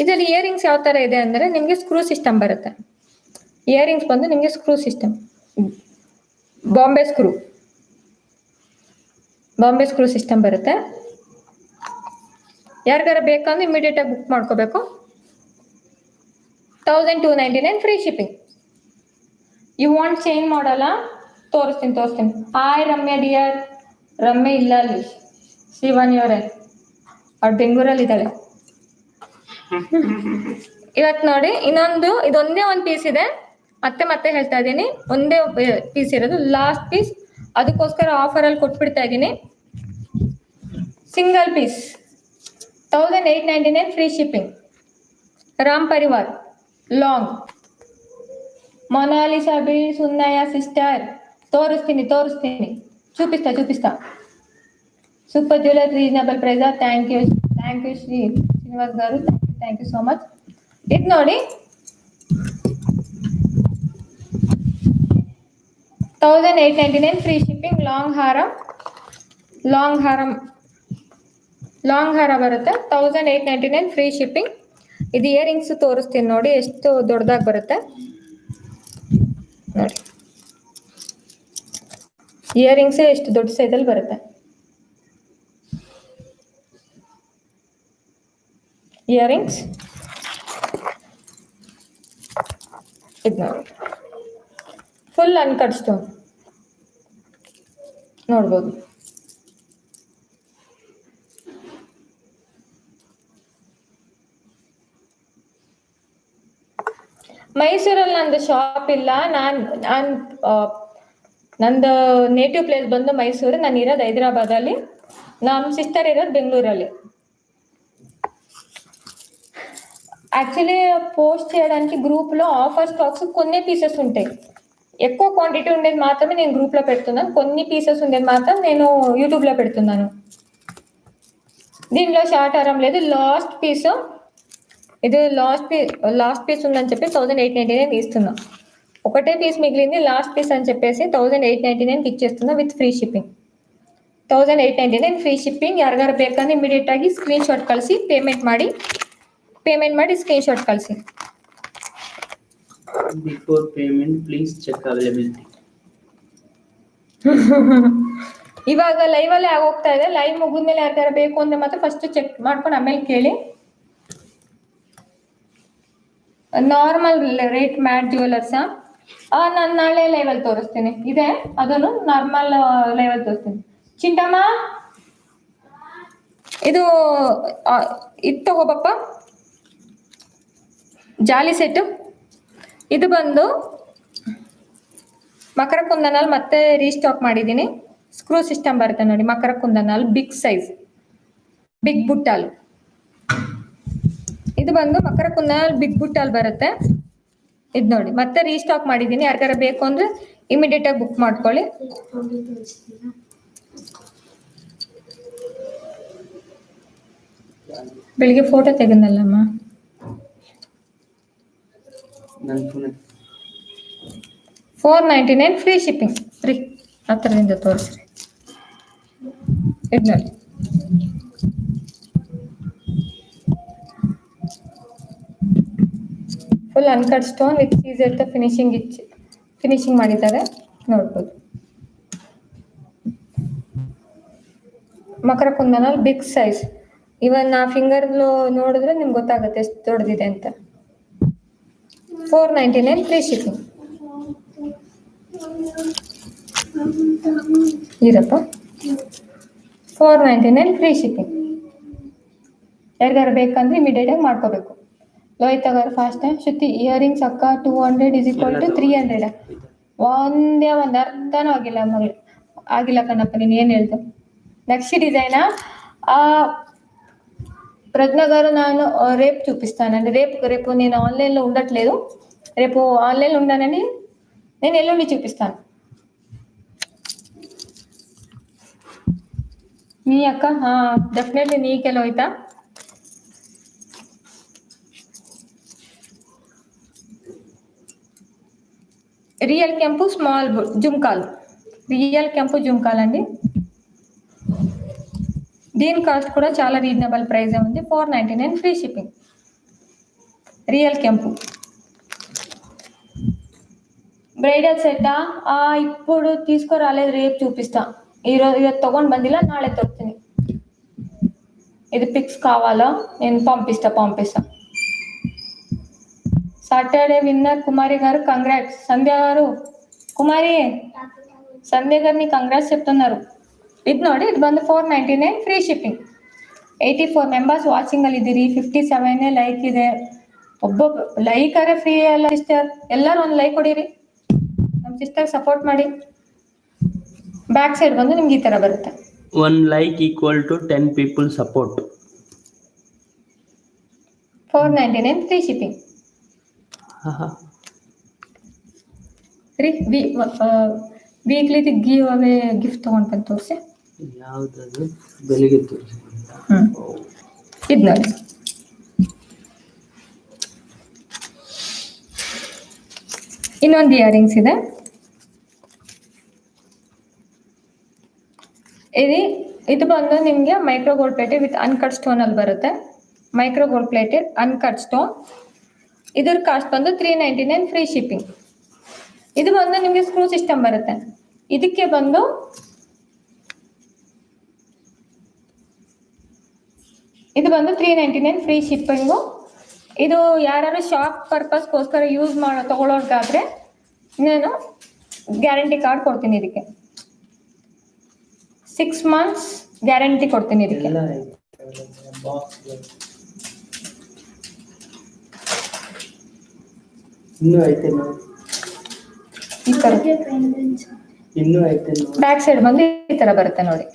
A: ಇದರಲ್ಲಿ ಇಯರಿಂಗ್ಸ್ ಯಾವ ಥರ ಇದೆ ಅಂದರೆ ನಿಮಗೆ ಸ್ಕ್ರೂ ಸಿಸ್ಟಮ್ ಬರುತ್ತೆ. ಇಯರಿಂಗ್ಸ್ ಬಂದು ನಿಮಗೆ screw system, Bombay screw system ಬರುತ್ತೆ. ಯಾರಿಗಾರ ಬೇಕಂದ್ರೆ ಇಮಿಡಿಯೇಟಾಗಿ ಬುಕ್ ಮಾಡ್ಕೋಬೇಕು. 1299 free shipping. You want change ಮಾಡಲ್ಲ? ತೋರಿಸ್ತೀನಿ. Hi Ramya dear. ರಮ್ಯಾ ಇಲ್ಲ ಅಲ್ಲಿ, ಶ್ರೀವಾಣಿ ಅವರೇ, ಅವ್ರು ಬೆಂಗಳೂರಲ್ಲಿ ಇದ್ದಾಳೆ. ಇವತ್ತು ನೋಡಿ ಇದೊಂದೇ ಒಂದು ಪೀಸ್ ಇದೆ. ಮತ್ತೆ ಹೇಳ್ತಾ ಇದ್ದೀನಿ, ಒಂದೇ ಪೀಸ್ ಇರೋದು, ಲಾಸ್ಟ್ ಪೀಸ್. ಅದಕ್ಕೋಸ್ಕರ ಆಫರಲ್ಲಿ ಕೊಟ್ಬಿಡ್ತಾ ಇದ್ದೀನಿ. Single piece 1899 free shipping. Ram Parivar long Mona Lisa beads ఉన్నాయ ಸಿಸ್ಟರ್? ತೋರಿಸ್ತೀನಿ, చూపిస్తా. Super jewellery reasonable price. Thank you Srinivas garu, thank you so much. ಇದು ನೋಡಿ 1899 ಫ್ರೀ ಶಿಪ್ಪಿಂಗ್. ಲಾಂಗ್ ಹಾರ ಬರುತ್ತೆ 1899 ಫ್ರೀ ಶಿಪ್ಪಿಂಗ್. ಇದು ಇಯರಿಂಗ್ಸ್ ತೋರಿಸ್ತೀನಿ ನೋಡಿ, ಎಷ್ಟು ದೊಡ್ಡದಾಗಿ ಬರುತ್ತೆ ನೋಡಿ. ಇಯರಿಂಗ್ಸೇ ಎಷ್ಟು ದೊಡ್ಡ ಸೈಜಲ್ಲಿ ಬರುತ್ತೆ. ಇಯರಿಂಗ್ಸ್ ಇದು ನೋಡಿ, ಫುಲ್ ಅನ್ಕಟ್ ಸ್ಟೋನ್ ನೋಡ್ಬೋದು. ಮೈಸೂರಲ್ಲಿ ನಂದು ಶಾಪ್ ಇಲ್ಲ. ನಂದು ನೇಟಿವ್ ಪ್ಲೇಸ್ ಬಂದು ಮೈಸೂರು, ನಾನು ಇರೋದು ಹೈದರಾಬಾದಲ್ಲಿ, ನಮ್ಮ ಸಿಸ್ಟರ್ ಇರೋದು బెంగళూరులో. యాక్చువల్లీ పోస్ట్ చేయడానికి గ్రూప్లో ఆఫర్ స్టాక్స్ కొన్ని పీసెస్ ఉంటాయి. ఎక్కువ క్వాంటిటీ ఉండేది మాత్రమే నేను గ్రూప్లో పెడుతున్నాను, కొన్ని పీసెస్ ఉండేది మాత్రం నేను యూట్యూబ్లో పెడుతున్నాను. దీనిలో షార్ట్ హారం లేదు. లాస్ట్ పీస్ ఇది, లాస్ట్ పీస్ ఉందని చెప్పి 1899 ఇస్తున్నా. ఒకటే పీస్ మిగిలింది లాస్ట్ పీస్ అని చెప్పేసి 1899 ఇచ్చేస్తున్నా with free shipping. 1899 free shipping. ಯಾರಿಗಾರು ಬೇಕಂದ್ರೆ ಇಮಿಡಿಯೇಟ್ ಆಗಿ ಸ್ಕ್ರೀನ್ ಶಾಟ್ ಕಳಿಸಿ, ಪೇಮೆಂಟ್ ಮಾಡಿ ಸ್ಕ್ರೀನ್ ಶಾಟ್ ಕಳಿಸಿ.
B: Before payment please check availability.
A: ಇವಾಗ ಲೈವ್ ಅಲ್ಲೇ ಆಗೋಗ್ತಾ ಇದೆ. ಲೈವ್ ಮುಗಿದ್ಮೇಲೆ ಯಾರಿಗಾರು ಬೇಕು ಅಂದ್ರೆ ಮಾತ್ರ ಫಸ್ಟ್ ಚೆಕ್ ಮಾಡ್ಕೊಂಡು ಆಮೇಲೆ ಕೇಳಿ. ನಾರ್ಮಲ್ ರೇಟ್ ಮ್ಯಾಟ್ ಜ್ಯುವೆಲರ್ಸ್ ನಾನು ನಾಳೆ ಲೈವಲ್ಲಿ ತೋರಿಸ್ತೀನಿ. ಇದೆ ಅದನ್ನು ನಾರ್ಮಲ್ ಲೈವಲ್ಲಿ ತೋರಿಸ್ತೀನಿ. ಚಿಂಟಮ್ಮ ಇದು ತಗೋಬಪ್ಪ, ಜಾಲಿ ಸೆಟ್ಟು. ಇದು ಬಂದು ಮಕರ ಕುಂದನಲ್ಲಿ ಮತ್ತೆ ರೀಸ್ಟಾಕ್ ಮಾಡಿದ್ದೀನಿ. ಸ್ಕ್ರೂ ಸಿಸ್ಟಮ್ ಬರುತ್ತೆ ನೋಡಿ, ಮಕರ ಕುಂದನಲ್ಲಿ ಬಿಗ್ ಸೈಜ್, ಬಿಗ್ ಬುಟ್ಟಾಲ್. ಇದು ಬಂದು ಮಕರ ಕುಂದನಲ್ಲಿ ಬಿಗ್ ಬುಟ್ಟಾಲ್ ಬರುತ್ತೆ. ಇದು ನೋಡಿ ಮತ್ತೆ ರೀಸ್ಟಾಕ್ ಮಾಡಿದ್ದೀನಿ. ಯಾರಿಗಾರ ಬೇಕು ಅಂದ್ರೆ ಇಮಿಡಿಯೇಟ್ ಆಗಿ ಬುಕ್ ಮಾಡ್ಕೊಳ್ಳಿ. ಬೆಳಿಗ್ಗೆ ಫೋಟೋ ತೆಗೆದಲ್ಲಮ್ಮ. $499 ಫ್ರೀ ಶಿಪ್ಪಿಂಗ್. ಫ್ರೀ ಹತ್ತಿರದಿಂದ ತೋರಿಸ್ರಿ. ಇದು ನೋಡಿ, ಫುಲ್ ಅನ್ಕಟ್ ಸ್ಟೋನ್ ವಿತ್ ಸೀಸರ್ ಫಿನಿಶಿಂಗ್ ಮಾಡಿದ್ದಾರೆ ನೋಡ್ಬೋದು. ಮಕರ ಕುಂದನಲ್ಲಿ ಬಿಗ್ ಸೈಜ್. ಇವನ್ ನಾ ಫಿಂಗರ್ ನೋಡಿದ್ರೆ ನಿಮ್ಗೆ ಗೊತ್ತಾಗುತ್ತೆ ಎಷ್ಟು ದೊಡ್ಡದಿದೆ ಅಂತ. $499 ಫ್ರೀ ಶಿಪ್ಪಿಂಗ್. ಇರಪ್ಪ, $499 ಫ್ರೀ ಶಿಪ್ಪಿಂಗ್. ಯಾರಿಗಾರು ಬೇಕಂದ್ರೆ ಇಮಿಡಿಯೇಟ್ ಆಗಿ ಮಾಡ್ಕೋಬೇಕು. ಲೋಹಿತ್ ತಗೋರು ಫಾಸ್ಟ್. ಶ್ರುತಿ ಇಯರಿಂಗ್ಸ್ ಅಕ್ಕ 200 = 300. ಒಂದೇ ಒಂದು ಅರ್ಥನೂ ಆಗಿಲ್ಲ ಮಗಳು. ಆಗಿಲ್ಲ ಕಣಪ್ಪ, ನೀನು ಏನು ಹೇಳ್ದೆ. నెక్స్ట్ డిజైన్ ప్రజ్ఞ గారు నేను రేపు చూపిస్తానండి. రేపు నేను ఆన్లైన్లో ఉండట్లేదు. రేపు ఆన్లైన్లో ఉన్నానని నేను ఎల్లుండి చూపిస్తాను. నీ అక్క ಡೆಫಿನೆಟ್ಲಿ ನೀಕೆಲ್ಲ ಹೋಯ್ತಾ. రియల్ ಕೆಂಪು ಸ್ಮಾಲ್ ಜುಮ್ಕಾಲ್, రియల్ ಕೆಂಪು జుమ్కాల్ అండి. దీని కాస్ట్ కూడా చాలా రీజనబుల్ ప్రైస్ ఉంది. $499 ఫ్రీ షిప్పింగ్. రియల్ ಕೆಂಪು బ్రైడల్ సెట్ ఇప్పుడు తీసుకురాలేదు, రేపు చూపిస్తా. ಇವತ್ತು ತಗೊಂಡು ಬಂದಿಲ್ಲ, ನಾಳೆ ತೋರಿಸ್ತೀನಿ. ఇది పిక్స్ కావాలా నేను పంపిస్తా. సాటర్డే విన్నర్ కుమారి గారు కంగ్రాట్స్. సంధ్య గారు, కుమారి సంధ్య గారిని కంగ్రాట్స్ చెప్తున్నారు. ಇದು ನೋಡಿ, ಇದು ಬಂದು $499 ಫ್ರೀ ಶಿಪ್ಪಿಂಗ್. 84 ಮೆಂಬರ್ಸ್ ವಾಚಿಂಗ್ ಅಲ್ಲಿ ಇದ್ದೀರಿ. 57 ಲೈಕ್ ಇದೆ. ಒಬ್ಬೊಬ್ಬ ಲೈಕ್ ಅರೆ ಫ್ರೀ ಅಲ್ಲ ಸಿಸ್ಟರ್. ಎಲ್ಲರೂ ಒಂದು ಲೈಕ್ ಕೊಡಿರಿ, ನಮ್ಮ ಸಿಸ್ಟರ್ ಸಪೋರ್ಟ್ ಮಾಡಿ. ಬ್ಯಾಕ್ ಸೈಡ್ ಬಂದು ನಿಮ್ಗೆ ಈ ತರ ಬರುತ್ತೆ.
B: 1 like = 10 people support.
A: $499 free shipping. Weekly give away gift ತಗೊಂಡು ಬಂದು ತೋರಿಸಿ.
B: ಯಾವ್ದದು ಬೆಳಿಗ್ಗೆ ತೋರಿಸಿ.
A: ಇದು ನೋಡಿ, ಇನ್ನೊಂದು ಇಯರಿಂಗ್ಸ್ ಇದೆ. ಇದು ಬಂದು ನಿಮಗೆ micro gold plated with uncut stone ಅಲ್ಲಿ ಬರುತ್ತೆ. Micro gold plated uncut stone. ಇದ್ರ ಕಾಸ್ಟ್ ಬಂದು $399 ಫ್ರೀ ಶಿಪ್ಪಿಂಗ್. ಇದು ಬಂದು ನಿಮಗೆ ಸ್ಕ್ರೂ ಸಿಸ್ಟಮ್ ಬರುತ್ತೆ. ಇದಕ್ಕೆ ಬಂದು $399 ಫ್ರೀ ಶಿಪ್ಪಿಂಗು. ಇದು ಯಾರು ಶಾಪ್ ಪರ್ಪಸ್ಗೋಸ್ಕರ ಯೂಸ್ ತಗೊಳ್ಳೋರ್ಗಾದ್ರೆ ನಾನು ಗ್ಯಾರಂಟಿ ಕಾರ್ಡ್ ಕೊಡ್ತೀನಿ. ಇದಕ್ಕೆ 6 months ಗ್ಯಾರಂಟಿ ಕೊಡ್ತೀನಿ. ಇದಕ್ಕೆ ಈ ತರ ಬ್ಯಾಕ್ ಸೈಡ್ ಬಂದು ಈ ತರ ಬರುತ್ತೆ ನೋಡಿ.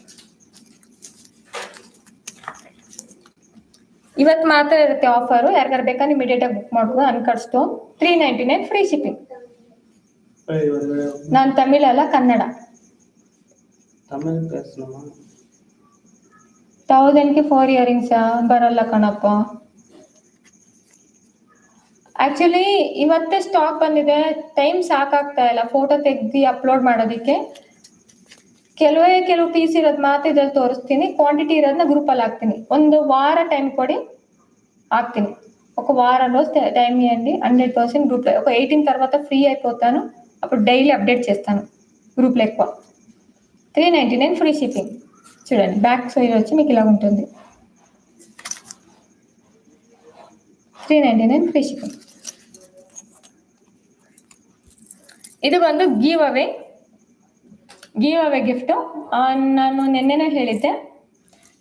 A: ಇವತ್ತು ಮಾತ್ರ ಇರುತ್ತೆ ಆಫರು. ಯಾರಿಗಾರು ಬೇಕಾದ್ರೆ ಇಮಿಡಿಯೇಟ್ ಆಗಿ ಬುಕ್ ಮಾಡ್ಬೋದು. Uncut stone $399 free shipping. ನಾನು ತಮಿಳ್ ಅಲ್ಲ, ಕನ್ನಡ. 1000ಗೆ 4 ಇಯರಿಂಗ್ಸ್ ಬರಲ್ಲ ಕಣಪ್ಪ. ಆಕ್ಚುಲಿ ಇವತ್ತೇ ಸ್ಟಾಕ್ ಬಂದಿದೆ, ಟೈಮ್ ಸಾಕಾಗ್ತಾ ಇಲ್ಲ ಫೋಟೋ ತೆಗ್ದು ಅಪ್ಲೋಡ್ ಮಾಡೋದಕ್ಕೆ. ಕೆಲವು ಪೀಸ್ ಇರೋದು ಮಾತ್ರ ಇದ್ರಲ್ಲಿ ತೋರಿಸ್ತೀನಿ, ಕ್ವಾಂಟಿಟಿ ಇರೋದನ್ನ ಗ್ರೂಪಲ್ಲಿ ಹಾಕ್ತೀನಿ. ಒಂದು ವಾರ ಟೈಮ್ ಕೊಡಿ, ಹಾಕ್ತೀನಿ. ఒక వారం రోజు టైం ఇవ్వండి, 100% గ్రూప్లో. ఒక 18 తర్వాత ఫ్రీ అయిపోతాను, అప్పుడు డైలీ అప్డేట్ చేస్తాను గ్రూప్లో ఎక్కువ. 399 ఫ్రీ షిప్పింగ్. చూడండి బ్యాక్ సైడ్ వచ్చి మీకు ఇలా ఉంటుంది, 399 ಫ್ರೀ ಶಿಪ್ಪಿಂಗ್. ಇದು ಬಂದು ಗಿವ್ ಅವೇ ಗಿಫ್ಟು. ನಾನು ನಿನ್ನೆನೇ ಹೇಳಿದ್ದೆ,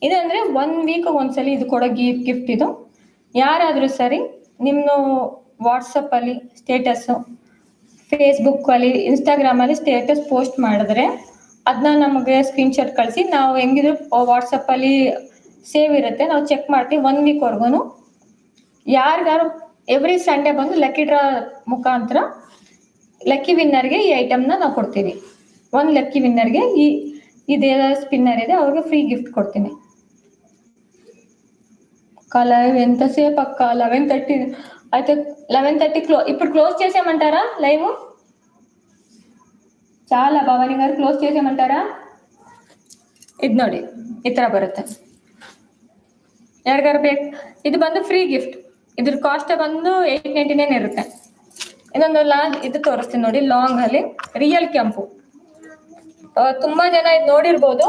A: ಇದು ಅಂದರೆ 1 ವೀಕ್ ಒಂದ್ಸಲಿ ಇದು ಕೊಡೋ ಗಿಫ್ಟ್ ಇದು. ಯಾರಾದರೂ ಸರಿ ನಿಮ್ಮ ವಾಟ್ಸಪ್ಪಲ್ಲಿ ಸ್ಟೇಟಸ್ಸು, ಫೇಸ್ಬುಕ್ಕಲ್ಲಿ, ಇನ್ಸ್ಟಾಗ್ರಾಮಲ್ಲಿ ಸ್ಟೇಟಸ್ ಪೋಸ್ಟ್ ಮಾಡಿದ್ರೆ ಅದನ್ನ ನಮಗೆ ಸ್ಕ್ರೀನ್ಶಾಟ್ ಕಳಿಸಿ, ನಾವು ಹೆಂಗಿದ್ರು ವಾಟ್ಸಪ್ಪಲ್ಲಿ ಸೇವ್ ಇರುತ್ತೆ, ನಾವು ಚೆಕ್ ಮಾಡ್ತೀವಿ 1 ವೀಕ್ವರೆಗೂ. ಯಾರಿಗಾರು ಎವ್ರಿ ಸಂಡೇ ಬಂದು ಲಕ್ಕಿ ಡ್ರಾ ಮುಖಾಂತರ ಲಕ್ಕಿ ವಿನ್ನರ್ಗೆ ಈ ಐಟಮ್ನ ನಾವು ಕೊಡ್ತೀವಿ. 1 ಲಕ್ಕಿ ವಿನ್ನರ್ಗೆ ಇದೇ ಸ್ಪಿನ್ನರ್ ಇದೆ, ಅವ್ರಿಗೆ ಫ್ರೀ ಗಿಫ್ಟ್ ಕೊಡ್ತೀನಿ. లైవ్ ఎంతసేపు అక్క? 11:30 అయితే 11:30 ఇప్పుడు క్లోజ్ చేసేయమంటారా లైవ్? చాలా ಭವಾನಿ గారు ಕ್ಲೋಸ್ చేసేయమంటారా? ಇದು ನೋಡಿ ಈ ಥರ ಬರುತ್ತೆ. ಯಾರಿಗಾರು ಬೇಕು, ಇದು ಬಂದು ಫ್ರೀ ಗಿಫ್ಟ್. ಇದ್ರ ಕಾಸ್ಟ್ ಬಂದು 899 ಇರುತ್ತೆ. ಇದೊಂದು ಇದು ತೋರಿಸ್ತೀನಿ ನೋಡಿ, ಲಾಂಗ್ ಅಲ್ಲಿ ರಿಯಲ್ ಕೆಂಪು. ತುಂಬಾ ಜನ ಇದು ನೋಡಿರ್ಬೋದು.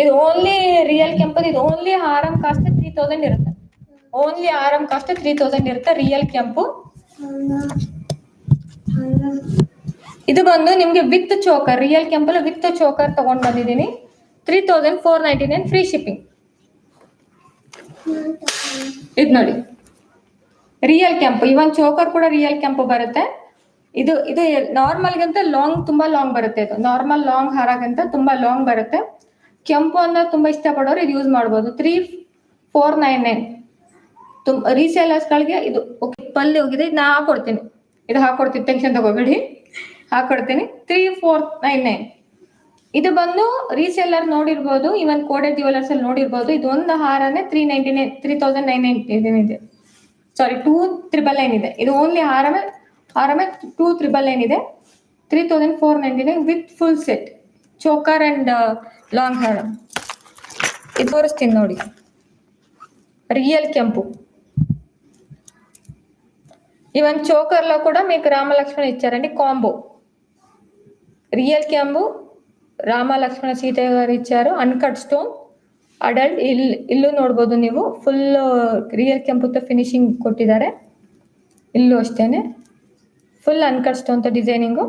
A: ಇದು ಓನ್ಲಿ ರಿಯಲ್ ಕೆಂಪು. ಇದು ಓನ್ಲಿ ಹಾರಂ ಕಾಸ್ಟ್ 3000 ಇರುತ್ತೆ. ಓನ್ಲಿ ಹಾರಂ ಕಾಸ್ಟ್ 3000 ಇರುತ್ತೆ ರಿಯಲ್ ಕೆಂಪು. ಇದು ಬಂದು ನಿಮ್ಗೆ ವಿತ್ ಚೋಕರ್, ರಿಯಲ್ ಕೆಂಪಲ್ಲಿ ವಿತ್ ಚೋಕರ್ ತಗೊಂಡ್ ಬಂದಿದ್ದೀನಿ. 3499 ಫ್ರೀ ಶಿಪ್ಪಿಂಗ್. ಇದು ನೋಡಿ ರಿಯಲ್ ಕೆಂಪು. ಇವನ್ ಚೋಕರ್ ಕೂಡ ರಿಯಲ್ ಕೆಂಪು ಬರುತ್ತೆ. ಇದು ನಾರ್ಮಲ್ಗಿಂತ ಲಾಂಗ್, ತುಂಬಾ ಲಾಂಗ್ ಬರುತ್ತೆ. ಇದು ನಾರ್ಮಲ್ ಲಾಂಗ್ ಹಾರಾಗಿಂತ ತುಂಬಾ ಲಾಂಗ್ ಬರುತ್ತೆ. ಕೆಂಪು ಅನ್ನೋ ತುಂಬಾ ಇಷ್ಟಪಡೋರು ಇದು ಯೂಸ್ ಮಾಡ್ಬೋದು. 3499. ರೀಸೇಲರ್ಸ್ಗಳಿಗೆ ಇದು ಪಲ್ಲಿ ಹೋಗಿದೆ. ಇದು ನಾ ಹಾಕೊಡ್ತೀನಿ, ಟೆನ್ಷನ್ ತಗೋಬೇಡಿ, ಹಾಕೊಡ್ತೀನಿ. 3499. ಇದು ಬಂದು ರೀಸೇಲರ್ ನೋಡಿರ್ಬೋದು, ಇವನ್ ಕೋಡೆಡ್ ಜ್ಯುವೆಲರ್ಸ್ ಅಲ್ಲಿ ನೋಡಿರ್ಬೋದು. ಇದು ಒಂದು ಹಾರನೇ 3999 ಇದೆ. ಸಾರಿ 2999 ಇದೆ. ಇದು ಓನ್ಲಿ ಹಾರಮೇ 2999 ಇದೆ. 3499 with full set choker and long ಹಾರ. ಇದು ತೋರಿಸ್ತೀನಿ ನೋಡಿ, రియల్ ಕೆಂಪು. ఈవెన్ చోకర్లో కూడా మీకు రామలక్ష్మణ ఇచ్చారండి కాంబో. రియల్ ಕೆಂಪು, ರಾಮಲಕ್ಷ್ಮಣ ಸೀತೆ గారు ఇచ్చారు. Uncut stone adult. ಇಲ್ಲೂ ನೋಡ್ಬೋದು ನೀವು, ಫುಲ್ ರಿಯಲ್ ಕೆಂಪುతో ಫಿನಿಶಿಂಗ್ ಕೊಟ್ಟಿದ್ದಾರೆ. ಇಲ್ಲೂ ಅಷ್ಟೇನೆ full uncut stone designing.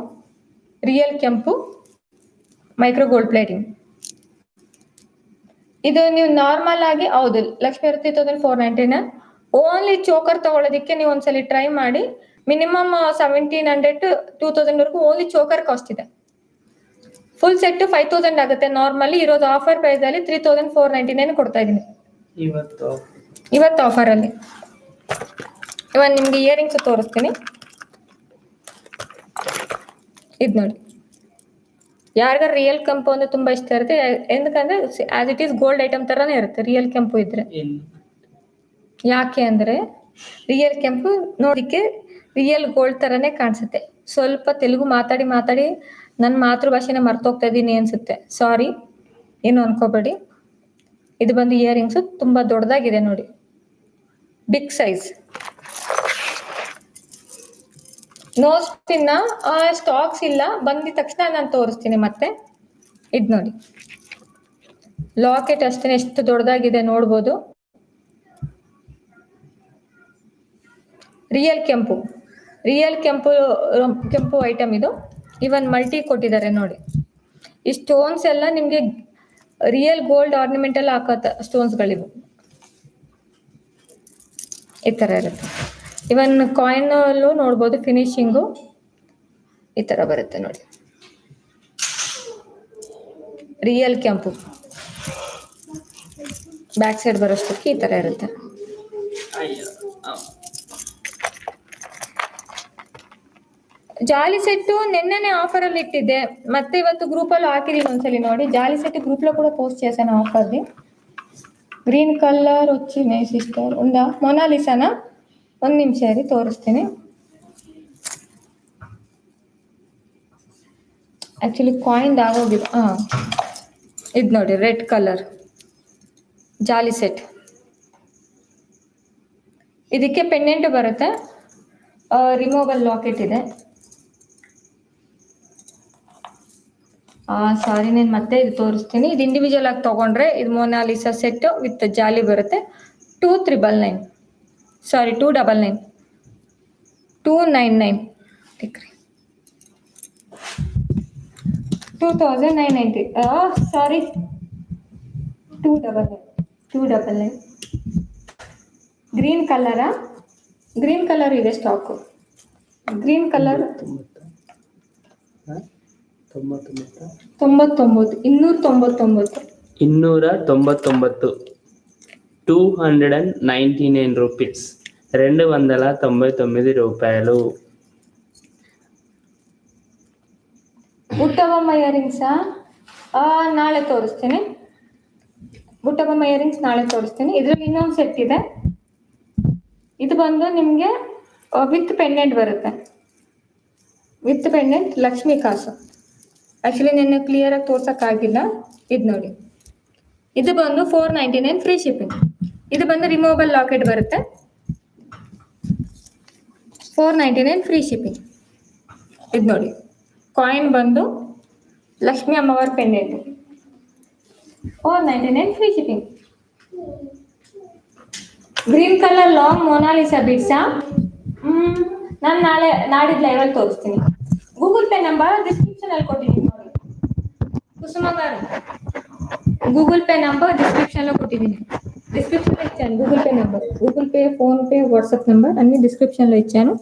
A: Real ಕೆಂಪು ಮೈಕ್ರೋ ಗೋಲ್ಡ್ ಪ್ಲೇಟಿಂಗ್. ಇದು ನೀವು ನಾರ್ಮಲ್ ಆಗಿ, ಹೌದು, ಲಕ್ಷ್ಮೀ 3499. ಓನ್ಲಿ ಚೋಕರ್ ತಗೊಳ್ಳೋದಕ್ಕೆ ನೀವು ಒಂದ್ಸಲಿ ಟ್ರೈ ಮಾಡಿ. ಮಿನಿಮಮ್ 1700 to 2000 ವರೆಗೂ ಓನ್ಲಿ ಚೋಕರ್ ಕಾಸ್ಟ್ ಇದೆ. ಫುಲ್ ಸೆಟ್ 5000 ಆಗುತ್ತೆ. ನಾರ್ಮಲಿ ಇರೋದು ಆಫರ್ ಪ್ರೈಸ್ ಅಲ್ಲಿ 3499 ಕೊಡ್ತಾ ಇದೀನಿ ಇವತ್ತು ಆಫರ್ ಅಲ್ಲಿ. ಇವನ್ ನಿಮ್ಗೆ ಇಯರಿಂಗ್ಸ್ ತೋರಿಸ್ತೀನಿ. ಇದು ನೋಡಿ, ಯಾರಿಗಾರ ರಿಯಲ್ ಕೆಂಪು ಅಂದ್ರೆ ತುಂಬಾ ಇಷ್ಟ ಇರುತ್ತೆ. ఎందుకంದ್ರೆ as it is gold item ತರಾನೇ ಇರುತ್ತೆ ರಿಯಲ್ ಕೆಂಪು ಇದ್ರೆ. ಯಾಕೆ ಅಂದ್ರೆ ರಿಯಲ್ ಕೆಂಪು ನೋಡಿಕ್ಕೆ ರಿಯಲ್ ಗೋಲ್ಡ್ ತರಾನೇ ಕಾಣಿಸುತ್ತೆ. ಸ್ವಲ್ಪ ತೆಲುಗು ಮಾತಾಡಿ ನನ್ನ ಮಾತೃಭಾಷೆನ ಮರ್ತೋಗ್ತಾ ಇದೀನಿ ಅನ್ಸುತ್ತೆ, ಸಾರಿ, ಏನು ಅನ್ಕೋಬೇಡಿ. ಇದು ಬಂದು ಇಯರಿಂಗ್ಸ್ ತುಂಬಾ ದೊಡ್ಡದಾಗಿದೆ ನೋಡಿ, big size. No spin stocks ಇಲ್ಲ, ಬಂದಿದ ತಕ್ಷಣ ನಾನು ತೋರಿಸ್ತೀನಿ ಮತ್ತೆ. ಇದು ನೋಡಿ, ಲಾಕೆಟ್ ಅಷ್ಟೇ ಎಷ್ಟು ದೊಡ್ಡದಾಗಿದೆ ನೋಡ್ಬೋದು. ರಿಯಲ್ ಕೆಂಪು ಐಟಮ್ ಇದು. ಇವನ್ ಮಲ್ಟಿ ಕೊಟ್ಟಿದ್ದಾರೆ ನೋಡಿ. ಈ ಸ್ಟೋನ್ಸ್ ಎಲ್ಲ ನಿಮ್ಗೆ ರಿಯಲ್ ಗೋಲ್ಡ್ ಆರ್ನಮೆಂಟಲ್ ಹಾಕೋ ಸ್ಟೋನ್ಸ್ಗಳಿವು. ಈ ತರ ಇರುತ್ತೆ. ಇವನ್ ಕಾಯಿನ್ ಅಲ್ಲೂ ನೋಡ್ಬೋದು ಫಿನಿಶಿಂಗು ಈ ತರ ಬರುತ್ತೆ ನೋಡಿ. ರಿಯಲ್ ಕೆಂಪು ಬ್ಯಾಕ್ ಸೈಡ್ ಬರೋಷ್ಟಕ್ಕೆ ಈ ತರ ಇರುತ್ತೆ. ಜಾಲಿ ಸೆಟ್ಟು ನಿನ್ನೆನೆ ಆಫರ್ ಅಲ್ಲಿ ಇಟ್ಟಿದ್ದೆ, ಮತ್ತೆ ಇವತ್ತು ಗ್ರೂಪ್ ಅಲ್ಲಿ ಹಾಕಿದೀನಿ ಒಂದ್ಸಲಿ ನೋಡಿ. ಜಾಲಿ ಸೆಟ್ గ్రూప్ లో కూడా పోస్ట్ చేశాను ఆఫర్ది. గ్రీన్ కలర్ వచ్చి నైస్ సిస్టర్ ఉందా? మొనాలిసానా? ಒಂದು ನಿಮಿಷ ಇರಿ ತೋರಿಸ್ತೀನಿ. ಆ್ಯಕ್ಚುಲಿ ಕಾಯಿನ್ ಆಗೋಗಿದೆ. ಇದು ನೋಡಿ ರೆಡ್ ಕಲರ್ ಜಾಲಿ ಸೆಟ್. ಇದಕ್ಕೆ ಪೆಂಡೆಂಟ್ ಬರುತ್ತೆ, ರಿಮೂವಬಲ್ ಲಾಕೆಟ್ ಇದೆ. ಸಾರಿ, ನಾನು ಮತ್ತೆ ಇದು ತೋರಿಸ್ತೀನಿ. ಇದು ಇಂಡಿವಿಜುವಲ್ ಆಗಿ ತೊಗೊಂಡ್ರೆ ಇದು ಮೊನಾಲಿಸಾ ಸೆಟ್ ವಿತ್ ಜಾಲಿ ಬರುತ್ತೆ 299. ಸಾರಿ 299 299 2990. ಸಾರಿ 299. ಗ್ರೀನ್ ಕಲರಾ? ಗ್ರೀನ್ ಕಲರ್ ಇದೆ ಸ್ಟಾಕು. ಗ್ರೀನ್ ಕಲರ್ 299
B: 299 రూపీస్, 299 రూపాయలు.
A: ಬುಟ್ಟಬೊಮ್ಮ ಇಯರಿಂಗ್ಸಾ? ನಾಳೆ ತೋರಿಸ್ತೀನಿ. ಬುಟ್ಟಬೊಮ್ಮ ಇಯರಿಂಗ್ಸ್ ನಾಳೆ ತೋರಿಸ್ತೀನಿ. ಇದರಲ್ಲಿ ಇನ್ನೊಂದು ಸೆಟ್ ಇದೆ. ಇದು ಬಂದು ನಿಮಗೆ ವಿತ್ ಪೆಂಡೆಂಟ್ ಬರುತ್ತೆ. ವಿತ್ ಪೆಂಡೆಂಟ್ ಲಕ್ಷ್ಮಿ ಕಾಸು. ಆ್ಯಕ್ಚುಲಿ ನಿನ್ನೆ ಕ್ಲಿಯರಾಗಿ ತೋರ್ಸೋಕ್ಕಾಗಿಲ್ಲ. ಇದು ನೋಡಿ, ಇದು ಬಂದು 499 ಫ್ರೀ ಶಿಪ್ಪಿಂಗ್. ಇದು ಬಂದು ರಿಮೂವಬಲ್ ಲಾಕೆಟ್ ಬರುತ್ತೆ 499 ಫ್ರೀ ಶಿಪ್ಪಿಂಗ್. ಇದು ನೋಡಿ, ಕಾಯಿನ್ ಬಂದು ಲಕ್ಷ್ಮಿ ಅಮ್ಮವಾರ pendant 499 free shipping. Green colour long Mona Lisa ಬೀಡ್ಸಾ? ನಾನು ನಾಡಿದ್ದು ಲೈವಲ್ಲಿ ತೋರಿಸ್ತೀನಿ. ಗೂಗಲ್ ಪೇ ನಂಬರ್ ಡಿಸ್ಕ್ರಿಪ್ಷನಲ್ಲಿ ಕೊಟ್ಟಿದ್ದೀನಿ ನೋಡಿ Kusuma garu. Google Pay number ಡಿಸ್ಕ್ರಿಪ್ಷನ್లో కొట్టిದ್ದೀನಿ. డిస్క్రిప్షన్లో ఇచ్చాను Google Pay number. Google Pay, PhonePe, WhatsApp number అన్ని డిస్క్రిప్షన్లో ఇచ్చాను.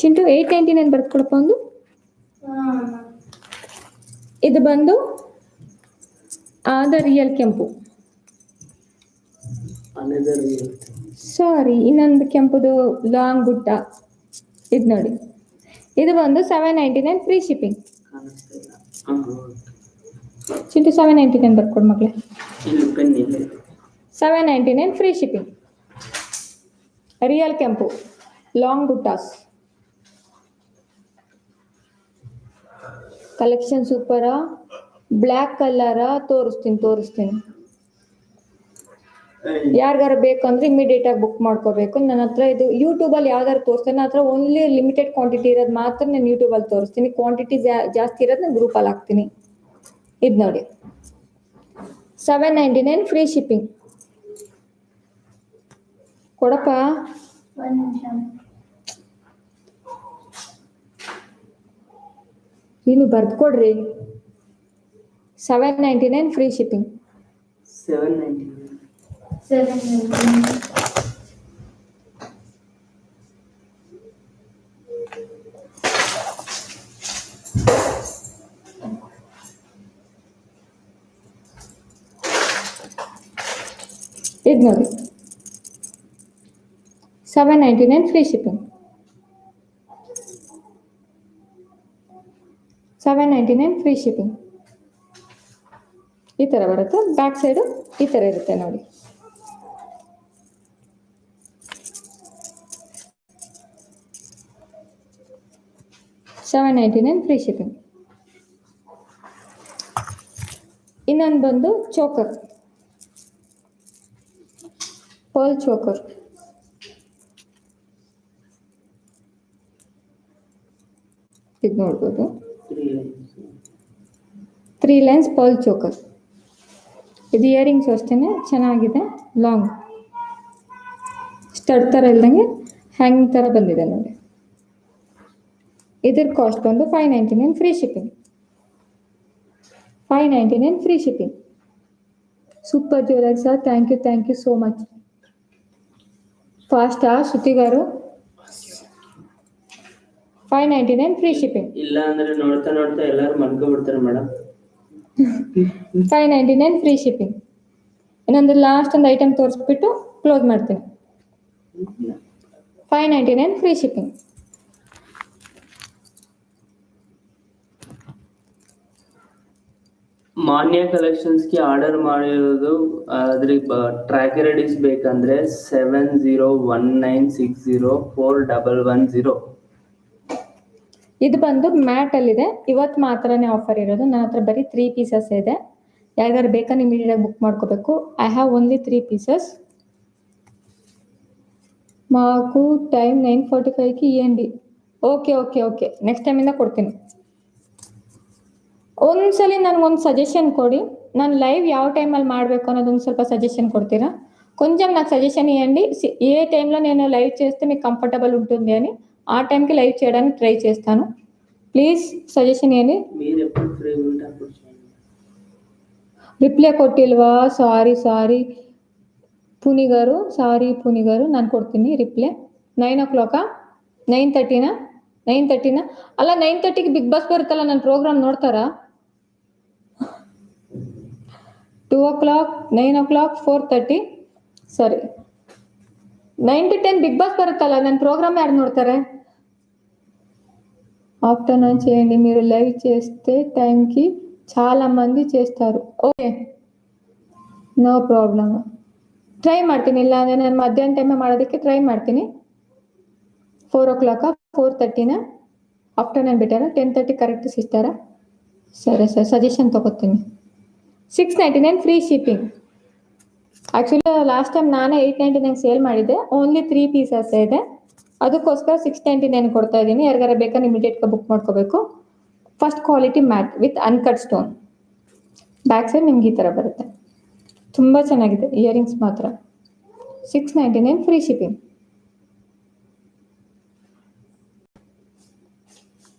A: ಚಿಂಟು 899 ಬರ್ಕೊಳಪ್ಪ ಒಂದು. ಇದು ಬಂದು ರಿಯಲ್ ಕೆಂಪು. ಸಾರಿ, ಇನ್ನೊಂದು ಕೆಂಪುದು ಲಾಂಗ್ ಗುಟ್ಟ. ಇದು ನೋಡಿ, ಇದು ಬಂದು 799 ಫ್ರೀ ಶಿಪ್ಪಿಂಗ್. ಚಿಂಟು 799 ಬರ್ಕೊಡು ಮಗಳೇ. 799 ಫ್ರೀ ಶಿಪ್ಪಿಂಗ್. ರಿಯಲ್ ಕೆಂಪು ಲಾಂಗ್ ಗುಟ್ಟಾಸ್. ಕಲೆಕ್ಷನ್ ಸೂಪರಾ? ಬ್ಲ್ಯಾಕ್ ಕಲರಾ? ತೋರಿಸ್ತೀನಿ. ಯಾರಿಗಾರು ಬೇಕಂದ್ರೆ ಇಮಿಡಿಯೇಟ್ ಆಗಿ ಬುಕ್ ಮಾಡ್ಕೋಬೇಕು. ನನ್ನ ಹತ್ರ ಇದು ಯೂಟ್ಯೂಬಲ್ಲಿ ಯಾವ್ದಾರು ತೋರಿಸ್ತೇನೆ. ನನ್ನ ಹತ್ರ ಓನ್ಲಿ ಲಿಮಿಟೆಡ್ ಕ್ವಾಂಟಿಟಿ ಇರೋದು ಮಾತ್ರ ನಾನು ಯೂಟ್ಯೂಬಲ್ಲಿ ತೋರಿಸ್ತೀನಿ. ಕ್ವಾಂಟಿಟಿ ಜಾಸ್ತಿ ಇರೋದು ನಾನು ಗ್ರೂಪಲ್ಲಿ ಹಾಕ್ತೀನಿ. ಇದು ನೋಡಿ 799 ಫ್ರೀ ಶಿಪ್ಪಿಂಗ್. ಕೊಡಪ್ಪ. ನೀನು ಬರ್ದು ಕೊಡ್ರಿ. 799 ಫ್ರೀ ಶಿಪ್ಪಿಂಗ್.
B: 799.
A: ಇದು ನೋಡಿ 799 ಫ್ರೀ ಶಿಪ್ಪಿಂಗ್. 799 free shipping. ಈ ಥರ ಬರುತ್ತೆ. ಬ್ಯಾಕ್ ಸೈಡು ಈ ಥರ ಇರುತ್ತೆ ನೋಡಿ. $799 ಫ್ರೀ ಶಿಪ್ಪಿಂಗ್. ಇನ್ನೊಂದು ಬಂದು ಚೋಕರ್, ಪರ್ಲ್ ಚೋಕರ್. ಇದು ನೋಡ್ಬೋದು, 3 ಲೈನ್ಸ್ ಪರ್ಲ್ ಚೋಕರ್. ಇದು ಇಯರಿಂಗ್ಸ್ ಅಷ್ಟೇ ಚೆನ್ನಾಗಿದೆ. ಲಾಂಗ್ ಸ್ಟಡ್ ಥರ ಇಲ್ದಂಗೆ ಹ್ಯಾಂಗಿಂಗ್ ಥರ ಬಂದಿದೆ ನೋಡಿ. ಇದ್ರ ಕಾಸ್ಟ್ ಬಂದು 599 free shipping. 599 free shipping. Super jewellers, thank you so much. ಫಾಸ್ಟಾ ಶ್ರುತಿ ಗಾರು? 599 free shipping.
B: ಇಲ್ಲ ಅಂದ್ರೆ ನೋಡ್ತಾ ಎಲ್ಲರೂ ಮನ್ಕೋಬಿಡ್ತಾರೆ ಮೇಡಮ್.
A: 599 free shipping. ಇನ್ನೊಂದು ಲಾಸ್ಟ್ ಒಂದು ಐಟಮ್ ತೋರಿಸ್ಬಿಟ್ಟು ಕ್ಲೋಸ್ ಮಾಡ್ತೀನಿ. 599 ಫ್ರೀ ಶಿಪ್ಪಿಂಗ್.
B: ಮಾನ್ಯ ಕಲೆಕ್ಷನ್ಸ್ಗೆ ಆರ್ಡರ್ ಮಾಡಿರೋದು ಅದ್ರಿಗೆ ಟ್ರ್ಯಾಕರ್ ಐಡೀಸ್ ಬೇಕಂದ್ರೆ 7019604110.
A: ಇದು ಬಂದು ಮ್ಯಾಟ್ ಅಲ್ಲಿದೆ. ಇವತ್ತು ಮಾತ್ರನೇ ಆಫರ್ ಇರೋದು. ನನ್ನ ಹತ್ರ ಬರೀ 3 ಪೀಸಸ್ ಇದೆ. ಯಾರಿಗಾರು ಬೇಕಾದ್ರೆ ಇಮಿಡಿಯೇಟ್ ಬುಕ್ ಮಾಡ್ಕೋಬೇಕು. I have only 3 pieces. ಮಾಕು ಟೈಮ್ 9:45ಗೆ END. ಓಕೆ ನೆಕ್ಸ್ಟ್ ಟೈಮಿಂದ ಕೊಡ್ತೀನಿ. ಒಂದ್ಸಲಿ ನನಗೊಂದು ಸಜೆಷನ್ ಕೊಡಿ. ನಾನು ಲೈವ್ ಯಾವ టైంలో ಮಾಡಬೇಕು ಅನ್ನೋದೊಂದು ಸ್ವಲ್ಪ సజెషన్ కొడతారా? కొంచెం నాకు సజెషన్ ఇవ్వండి. ఏ టైంలో నేను లైవ్ చేస్తే మీకు కంఫర్టబుల్ ఉంటుంది అని ఆ టైంకి లైవ్ చేయడానికి ట్రై చేస్తాను. ప్లీజ్ సజెషన్ ఇవ్వండి.
B: మీరు ఎప్పుడు ఫ్రీ ఉంటే అప్పుడు చేయండి.
A: ರಿಪ್ಲೈ ಕೊಟ್ಟಿಲ್ವಾ? ಸಾರಿ ಪುನಿ గారు, ನಾನು ಕೊಡ್ತೀನಿ ರಿಪ್ಲೈ. 9 o'clock 9:30 9:30 ಅಲ್ಲ 9:30ಗೆ ಬಿಗ್ ಬಾಸ್ ಬರುತ್ತಲ್ಲ, ನನ್ನ ಪ್ರೋಗ್ರಾಮ್ ನೋಡ್ತಾರಾ? 2 o'clock 9 o'clock 4:30 ಸರಿ. 9 to 10 బిగ్ బాస్ బరుతల ನನ್ನ ప్రోగ్రామ్ యాడ్ ನೋಡ್ತಾರೆ. ఆఫ్టర్నూన్ చేయండి. మీరు లైవ్ చేస్తే టైంకి చాలా మంది చేస్తారు. Okay no problem. ಟ್ರೈ ಮಾಡ್ತೀನಿ. ಇಲ್ಲ ಅಂದ್ರೆ ನಾನು ಮಧ್ಯಾಹ್ನ ಟೈಮ್ ಮಾಡೋದಕ್ಕೆ ಟ್ರೈ ಮಾಡ್ತೀನಿ. 4 o'clock 4:30 ಆಫ್ಟರ್ನೂನ್ ಬೆಟರ್. 10:30 ಕರೆಕ್ಟ್ ಸಿಗ್ತಾರಾ? ಸರಿ ಸಜೆಷನ್ ತಗೋತೀನಿ. 699 free shipping. Actually last time ನಾನೇ 899 ಸೇಲ್ ಮಾಡಿದ್ದೆ. ಓನ್ಲಿ 3 ಪೀಸಸ್ ಇದೆ. ಅದಕ್ಕೋಸ್ಕರ 699 ಕೊಡ್ತಾ ಇದ್ದೀನಿ. ಯಾರಿಗಾರ ಬೇಕಾದ್ರೆ ಇಮಿಡಿಯೇಟ್గా ಬುಕ್ ಮಾಡ್ಕೋಬೇಕು. First quality mat with uncut stone. Back side ನಿಮ್ಗೆ ಈ ಥರ ಬರುತ್ತೆ. ತುಂಬ ಚೆನ್ನಾಗಿದೆ. ಇಯರಿಂಗ್ಸ್ ಮಾತ್ರ 699 free shipping.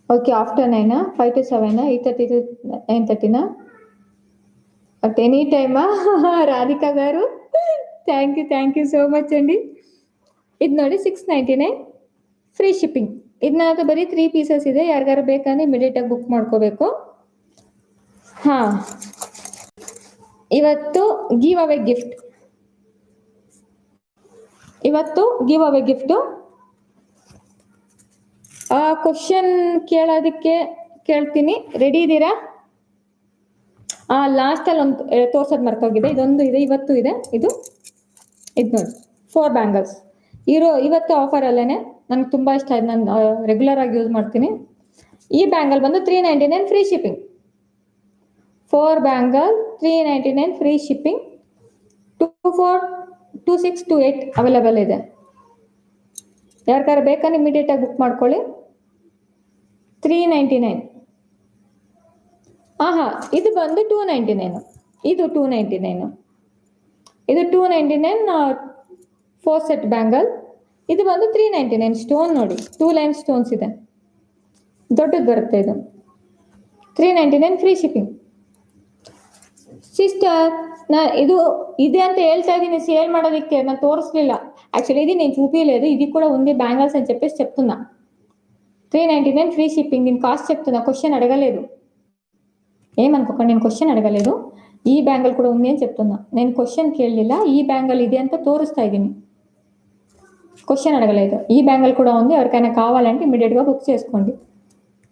A: Okay after 9 5 to 7 8:30 to 9:30 at any టైమా? రాధికా గారు థ్యాంక్ యూ సో మచ್ అండి. ಇದು ನೋಡಿ 699 ಫ್ರೀ ಶಿಪ್ಪಿಂಗ್. ಇದನ್ನ ಬರೀ 3 ಪೀಸಸ್ ಇದೆ. ಯಾರಿಗಾರು ಬೇಕಂದ್ರೆ ಇಮಿಡಿಯೇಟಾಗಿ ಬುಕ್ ಮಾಡ್ಕೋಬೇಕು. ಹಾಂ, ಇವತ್ತು ಗಿವ್ ಅವೇ ಗಿಫ್ಟು. ಕ್ವಶನ್ ಕೇಳೋದಕ್ಕೆ ಕೇಳ್ತೀನಿ. ರೆಡಿ ಇದ್ದೀರಾ? ಲಾಸ್ಟಲ್ಲಿ ಒಂದು ತೋರ್ಸೋದು ಮರ್ತೋಗಿದೆ. ಇದೊಂದು ಇದೆ, ಇವತ್ತು ಇದೆ. ಇದು ನೋಡಿ 4 ಬ್ಯಾಂಗಲ್ಸ್ ಇವತ್ತು ಆಫರ್ ಅಲ್ಲೇನೆ. ನನಗೆ ತುಂಬ ಇಷ್ಟ ಆಯ್ತು. ನಾನು ರೆಗ್ಯುಲರ್ ಆಗಿ ಯೂಸ್ ಮಾಡ್ತೀನಿ. ಈ ಬ್ಯಾಂಗಲ್ ಬಂದು 399 free shipping. 4 bangle 399 free shipping. 242628 available ಇದೆ. ಯಾರಿಗಾರ ಬೇಕಾದ್ರೆ ಇಮಿಡಿಯೇಟಾಗಿ ಬುಕ್ ಮಾಡ್ಕೊಳ್ಳಿ. 399. ಇದು ಬಂದು 299. ಇದು 299 4 ಸೆಟ್ ಬ್ಯಾಂಗಲ್. ಇದು ಬಂದು 399. ಸ್ಟೋನ್ ನೋಡಿ, 2 ಲೈನ್ ಸ್ಟೋನ್ಸ್ ಇದೆ. ದೊಡ್ಡದು ಬರುತ್ತೆ ಇದು. 399 ಫ್ರೀ ಶಿಪ್ಪಿಂಗ್. ಸಿಸ್ಟರ್, ಇದು ಇದೆ ಅಂತ ಹೇಳ್ತಾ ఇದ್ದೀನಿ సేల్ ಮಾಡೋದಕ್ಕೆ. ನಾನು తోర్చలిಲ್ಲ. యాక్చువల్లీ ఇది నేను చూపియలేదు. ఇది కూడా ఉంది బ్యాంగల్స్ అని చెప్పేసి చెప్తున్నా. 399 ఫ్రీ షిప్పింగ్. నేను కాస్ట్ చెప్తున్నా, క్వశ్చన్ అడగలేదు. ఏమనుకోకండి, నేను క్వశ్చన్ అడగలేదు. ఈ బ్యాంగల్ కూడా ఉంది అని చెప్తున్నా. నేను క్వశ్చన్ ಕೇಳಲಿಲ್ಲ. ఈ బ్యాంగల్ ಇದೆ ಅಂತ ತೋರಿಸ್ತಾ ಇದ್ದೀನಿ. క్వశ్చన్ అడగలేదు. ఈ బ్యాంగల్ కూడా ఉంది. ఎవరికైనా కావాలంటే ఇమిడియೇಟ್గా బుక్ చేసుకోండి.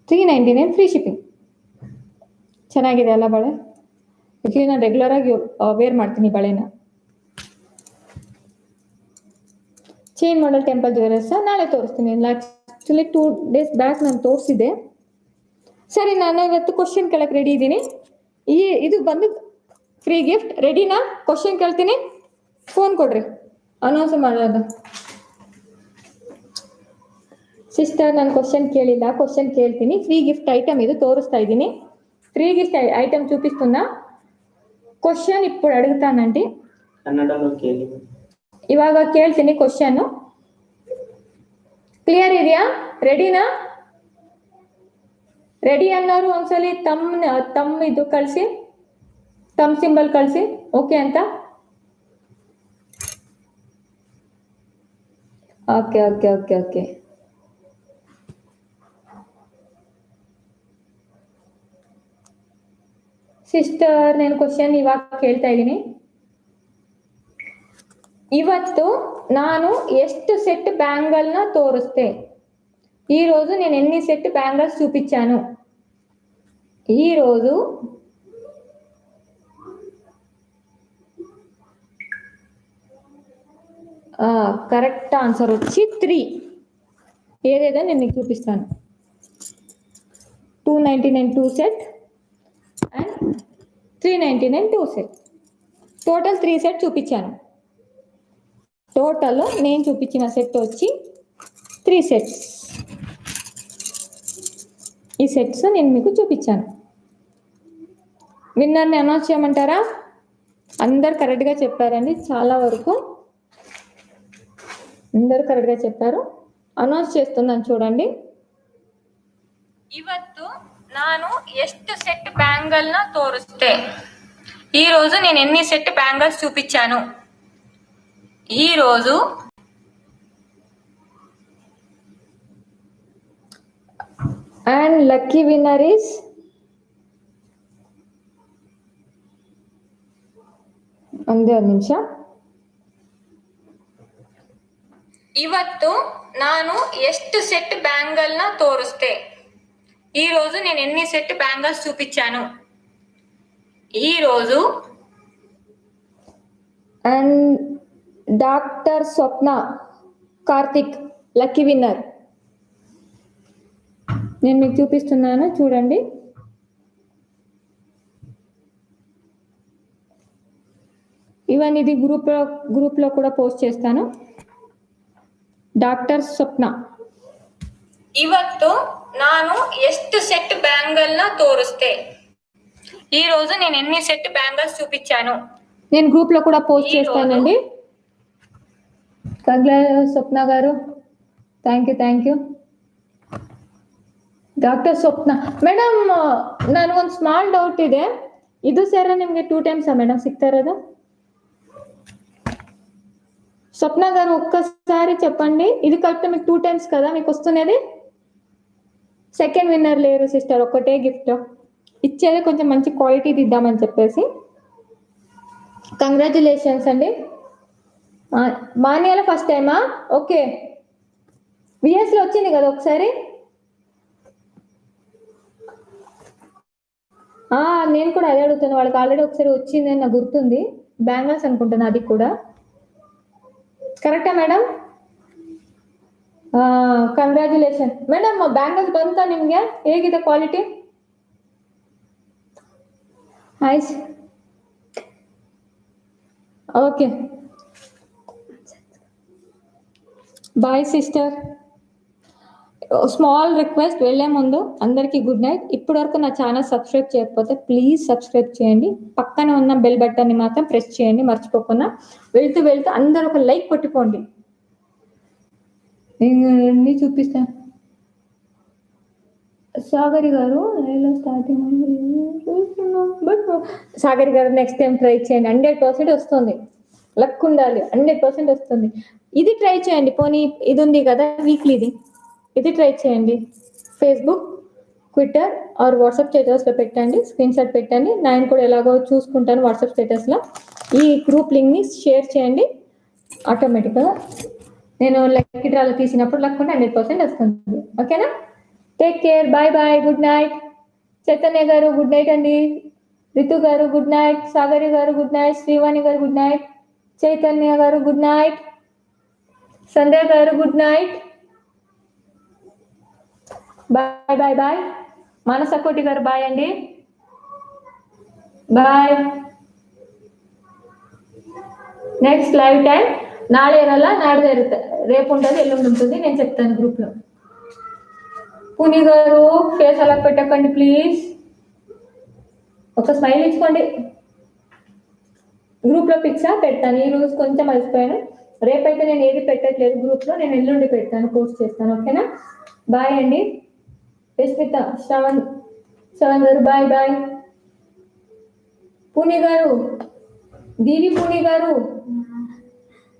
A: 399 ಫ್ರೀ ಶಿಪ್ಪಿಂಗ್. ಚೆನ್ನಾಗಿದೆ ಅಲ್ಲ ಬಳೆ? ಯಾಕೆ ನಾನು ರೆಗ್ಯುಲರ್ ಆಗಿ ವೇರ್ ಮಾಡ್ತೀನಿ ಬಳೆನ. ಚೈನ್ ಮಾಡೆಲ್ ಟೆಂಪಲ್ ಜ್ಯುವೆಲರ್ಸ್ ನಾಳೆ ತೋರಿಸ್ತೀನಿ. ಆಕ್ಚುಲಿ 2 days ಬ್ಯಾಕ್ ನಾನು ತೋರಿಸಿದೆ. ಸರಿ, ನಾನು ಇವತ್ತು ಕ್ವಶನ್ ಕೇಳಕ್ಕೆ ರೆಡಿ ಇದ್ದೀನಿ. ಇದು ಬಂದು ಫ್ರೀ ಗಿಫ್ಟ್. ರೆಡಿನಾ? ಕ್ವಶನ್ ಕೇಳ್ತೀನಿ, ಫೋನ್ ಕೊಡ್ರಿ. ಅನೌನ್ಸ್ ಮಾಡೋದು. ಸಿಸ್ಟರ್, ನಾನು ಕ್ವಶನ್ ಕೇಳಿಲ್ಲ, ಕ್ವಶನ್ ಕೇಳ್ತೀನಿ. ಫ್ರೀ ಗಿಫ್ಟ್ ಐಟಮ್ ఇది తోరుస్తా ఇదిని. ఫ్రీ గిఫ్ట్ ఐటమ్ చూపిస్తున్నా. క్వశ్చన్ ఇప్పుడు అడుగుతానండి.
B: ಕನ್ನಡలో ಕೇಳಿ.
A: ಇವಾಗ ಕೇಳ್ತೀನಿ ಕ್ವಶ್ಚನ್. ಕ್ಲಿಯರ್ ಇದೆಯಾ? ರೆಡಿನಾ? ರೆಡಿ ಅನ್ನೋರು ಒಂದ್ಸಲಿ ತಮ್ಮ ಇದು ಕಳಿಸಿ, ತಮ್ ಸಿಂಬಲ್ ಕಳಿಸಿ ಓಕೆ ಅಂತ. ಓಕೆ. ಸಿಸ್ಟರ್, ನಾನು ಕ್ವಶನ್ ಇವಾಗ ಕೇಳ್ತಾ ಇದ್ದೀನಿ. ಇವತ್ತು ನಾನು ಎಷ್ಟು సెట్ బ్యాంగల్ನ తోరిస్తే ఈ రోజు నేను ఎన్ని సెట్ బ్యాంగల్స్ చూపించాను? ఈ రోజు కరెక్ట్ ఆన్సర్ వచ్చి 3. ఏదేదో నేను మీకు చూపిస్తాను. 299 2 set and 399 2 set. Total 3 set చూపించాను. టోటల్ నేను చూపించిన సెట్ వచ్చి 3 సెట్స్. ఈ సెట్స్ నేను మీకు చూపించాను. విన్నర్ని అనౌన్స్ చేయమంటారా? అందరు కరెక్ట్గా చెప్పారండి. చాలా వరకు అందరు కరెక్ట్గా చెప్పారు. అనౌన్స్ చేస్తున్నాను చూడండి. ಇವತ್ತು ನಾನು ಎಷ್ಟು ಸೆಟ್ ಬ್ಯಾಂಗಲ್ನ ತೋರಿಸ್ತೆ. ఈ రోజు నేను ఎన్ని సెట్ బ్యాంగిల్స్ చూపించాను. ఈ రోజు అండ్ లక్కీ విన్నర్ ఇస్ ಒಂದೇ ಒಂದು ನಿಮಿಷ. ಇವತ್ತು ನಾನು ಎಷ್ಟು ಸೆಟ್ ಬ್ಯಾಂಗಲ್ನ ತೋರಿಸ್ತೆ. ఈ రోజు నేను ఎన్ని సెట్ బ్యాంగిల్స్ చూపించాను. ఈ రోజు and doctor Swapna Karthik lucky winner. నేను మీకు చూపిస్తున్నాను చూడండి. ఇవన్నీ ఇది గ్రూప్లో కూడా పోస్ట్ చేస్తాను. డాక్టర్ స్వప్న. ಇವತ್ತು ನಾನು ಎಷ್ಟು ಸೆಟ್ ಬ್ಯಾಂಗಲ್ನ ತೋರಿಸ್ತೆ. ఈ రోజు నేను ఎన్ని సెట్ బ్యాంగిల్స్ చూపించాను. నేను గ్రూప్లో కూడా పోస్ట్ చేస్తానండి. స్వప్న గారు thank you. Doctor Swapna madam, ನನಗೊಂದು ಸ್ಮಾಲ್ ಡೌಟ್ ಇದೆ. ಇದು ಸರ್ ನಿಮಗೆ 2 ಟೈಮ್ಸಾ ಮೇಡಮ್ ಸಿಗ್ತಾ ಇರೋದು? స్వప్న గారు ఒక్కసారి చెప్పండి. ఇది కరెక్ట్ మీకు 2 టైమ్స్ కదా మీకు వస్తున్నది? సెకండ్ విన్నర్ లేరు సిస్టర్, ఒక్కటే గిఫ్ట్ ఇచ్చేది. కొంచెం మంచి క్వాలిటీ ఇద్దామని చెప్పేసి. కంగ్రాచులేషన్స్ అండి. మాన్యాల ఫస్ట్ టైమా? ఓకే. విఎస్లో వచ్చింది కదా ఒకసారి. నేను కూడా అదే అడుగుతాను. వాళ్ళకి ఆల్రెడీ ఒకసారి వచ్చింది అని నాకు గుర్తుంది. బ్యాంగిల్స్ అనుకుంటున్నా అది కూడా. ಕರೆಕ್ಟಾ ಮೇಡಮ್? Congratulation madam. ಬ್ಯಾಂಗಲ್ಸ್ ಬಂತಾ ನಿಮಗೆ? ಹೇಗಿದೆ ಕ್ವಾಲಿಟಿ? ಆಯ್ತು, okay. Bye sister. Small request వెళ్ళే ముందు అందరికీ గుడ్ నైట్. ఇప్పటి వరకు నా ఛానల్ సబ్స్క్రైబ్ చేయకపోతే ప్లీజ్ సబ్స్క్రైబ్ చేయండి. పక్కనే ఉన్న బెల్ బటన్ని మాత్రం ప్రెస్ చేయండి మర్చిపోకుండా. వెళ్తూ అందరూ ఒక లైక్ కొట్టుకోండి. నేను చూపిస్తాను. సాగరి గారు స్టార్టింగ్ బట్ సాగరి గారు నెక్స్ట్ టైం ట్రై చేయండి. 100% వస్తుంది. లక్ ఉండాలి. 100% వస్తుంది. ఇది ట్రై చేయండి. పోనీ ఇది ఉంది కదా వీక్లీది, ఇది ట్రై చేయండి. ఫేస్బుక్, ట్విట్టర్ ఆర్ వాట్సాప్ స్టేటస్లో పెట్టండి. స్క్రీన్ షాట్ పెట్టండి. నేను కూడా ఎలాగో చూసుకుంటాను వాట్సాప్ స్టేటస్లో. ఈ గ్రూప్ లింక్ని షేర్ చేయండి. ఆటోమేటిక్గా నేను లక్కీ డ్రాలో తీసినప్పుడు లక్ ఉంటే 100% వస్తుంది. ఓకేనా? Take care. Bye. Good night. Chaitanya గారు గుడ్ నైట్ అండి. రితు గారు గుడ్ నైట్. సాగరి గారు గుడ్ నైట్. శ్రీవాణి గారు గుడ్ నైట్. చైతన్య గారు గుడ్ నైట్. సంధ్య గారు good night. Bye. మానసకోటి garu bye అండి. ಬಾಯ್. నెక్స్ట్ లైవ్ టైం నాಳೆ ఇరಲ್ಲ, నాడిదే ఇರುತ್ತೆ. రేపు ఉంటుంది, ఎల్లుండి ఉంటుంది. నేను చెప్తాను గ్రూప్లో. పుని గారు ఫేస్ అలా పెట్టకండి ప్లీజ్. ఒక స్మైల్ ఇచ్చుకోండి. గ్రూప్లో పిక్సా పెడతాను. ఈ రోజు కొంచెం అలసిపోయాను. రేపైతే నేను ఏది పెట్టట్లేదు గ్రూప్లో. నేను ఎల్లుండి పెడతాను, పోస్ట్ చేస్తాను. ఓకేనా? బాయ్ అండి. యశ్మిత, శ్రవణ్ గారు బాయ్. పుని గారు, దీవి పుని గారు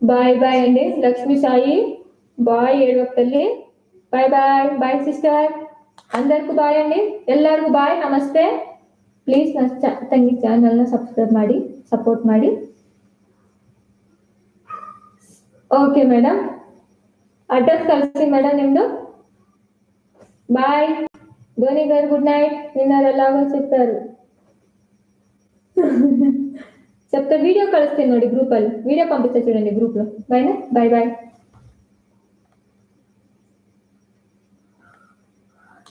A: బాయ్ అండి. లక్ష్మి సాయి బాయ్. ఏడవపల్లి బాయ్ సిస్టర్. అందರಿಗೂ ಬಾಯ್ ಅಂడి. ಎಲ್ಲರಿಗೂ ಬಾಯ್. ನಮಸ್ತೆ. ಪ್ಲೀಸ್ ನನ್ನ ತಂಗಿ ಚಾನಲ್ನ ಸಬ್ಸ್ಕ್ರೈಬ್ ಮಾಡಿ, ಸಪೋರ್ಟ್ ಮಾಡಿ. ಓಕೆ ಮೇಡಮ್, ಅಡ್ರೆಸ್ ಕಳಿಸಿ ಮೇಡಮ್ ನಿಮ್ದು. ಬಾಯ್. ಧೋನಿ గారు గుడ్ నైట్. నిన్నరెలాగో చెప్పారు. చెప్తా వీడియో కలుస్తాను నోడి గ్రూప్ లో వీడియో పంపిస్తా చూడండి గ్రూప్ లో బాయ్ బాయ్ బాయ్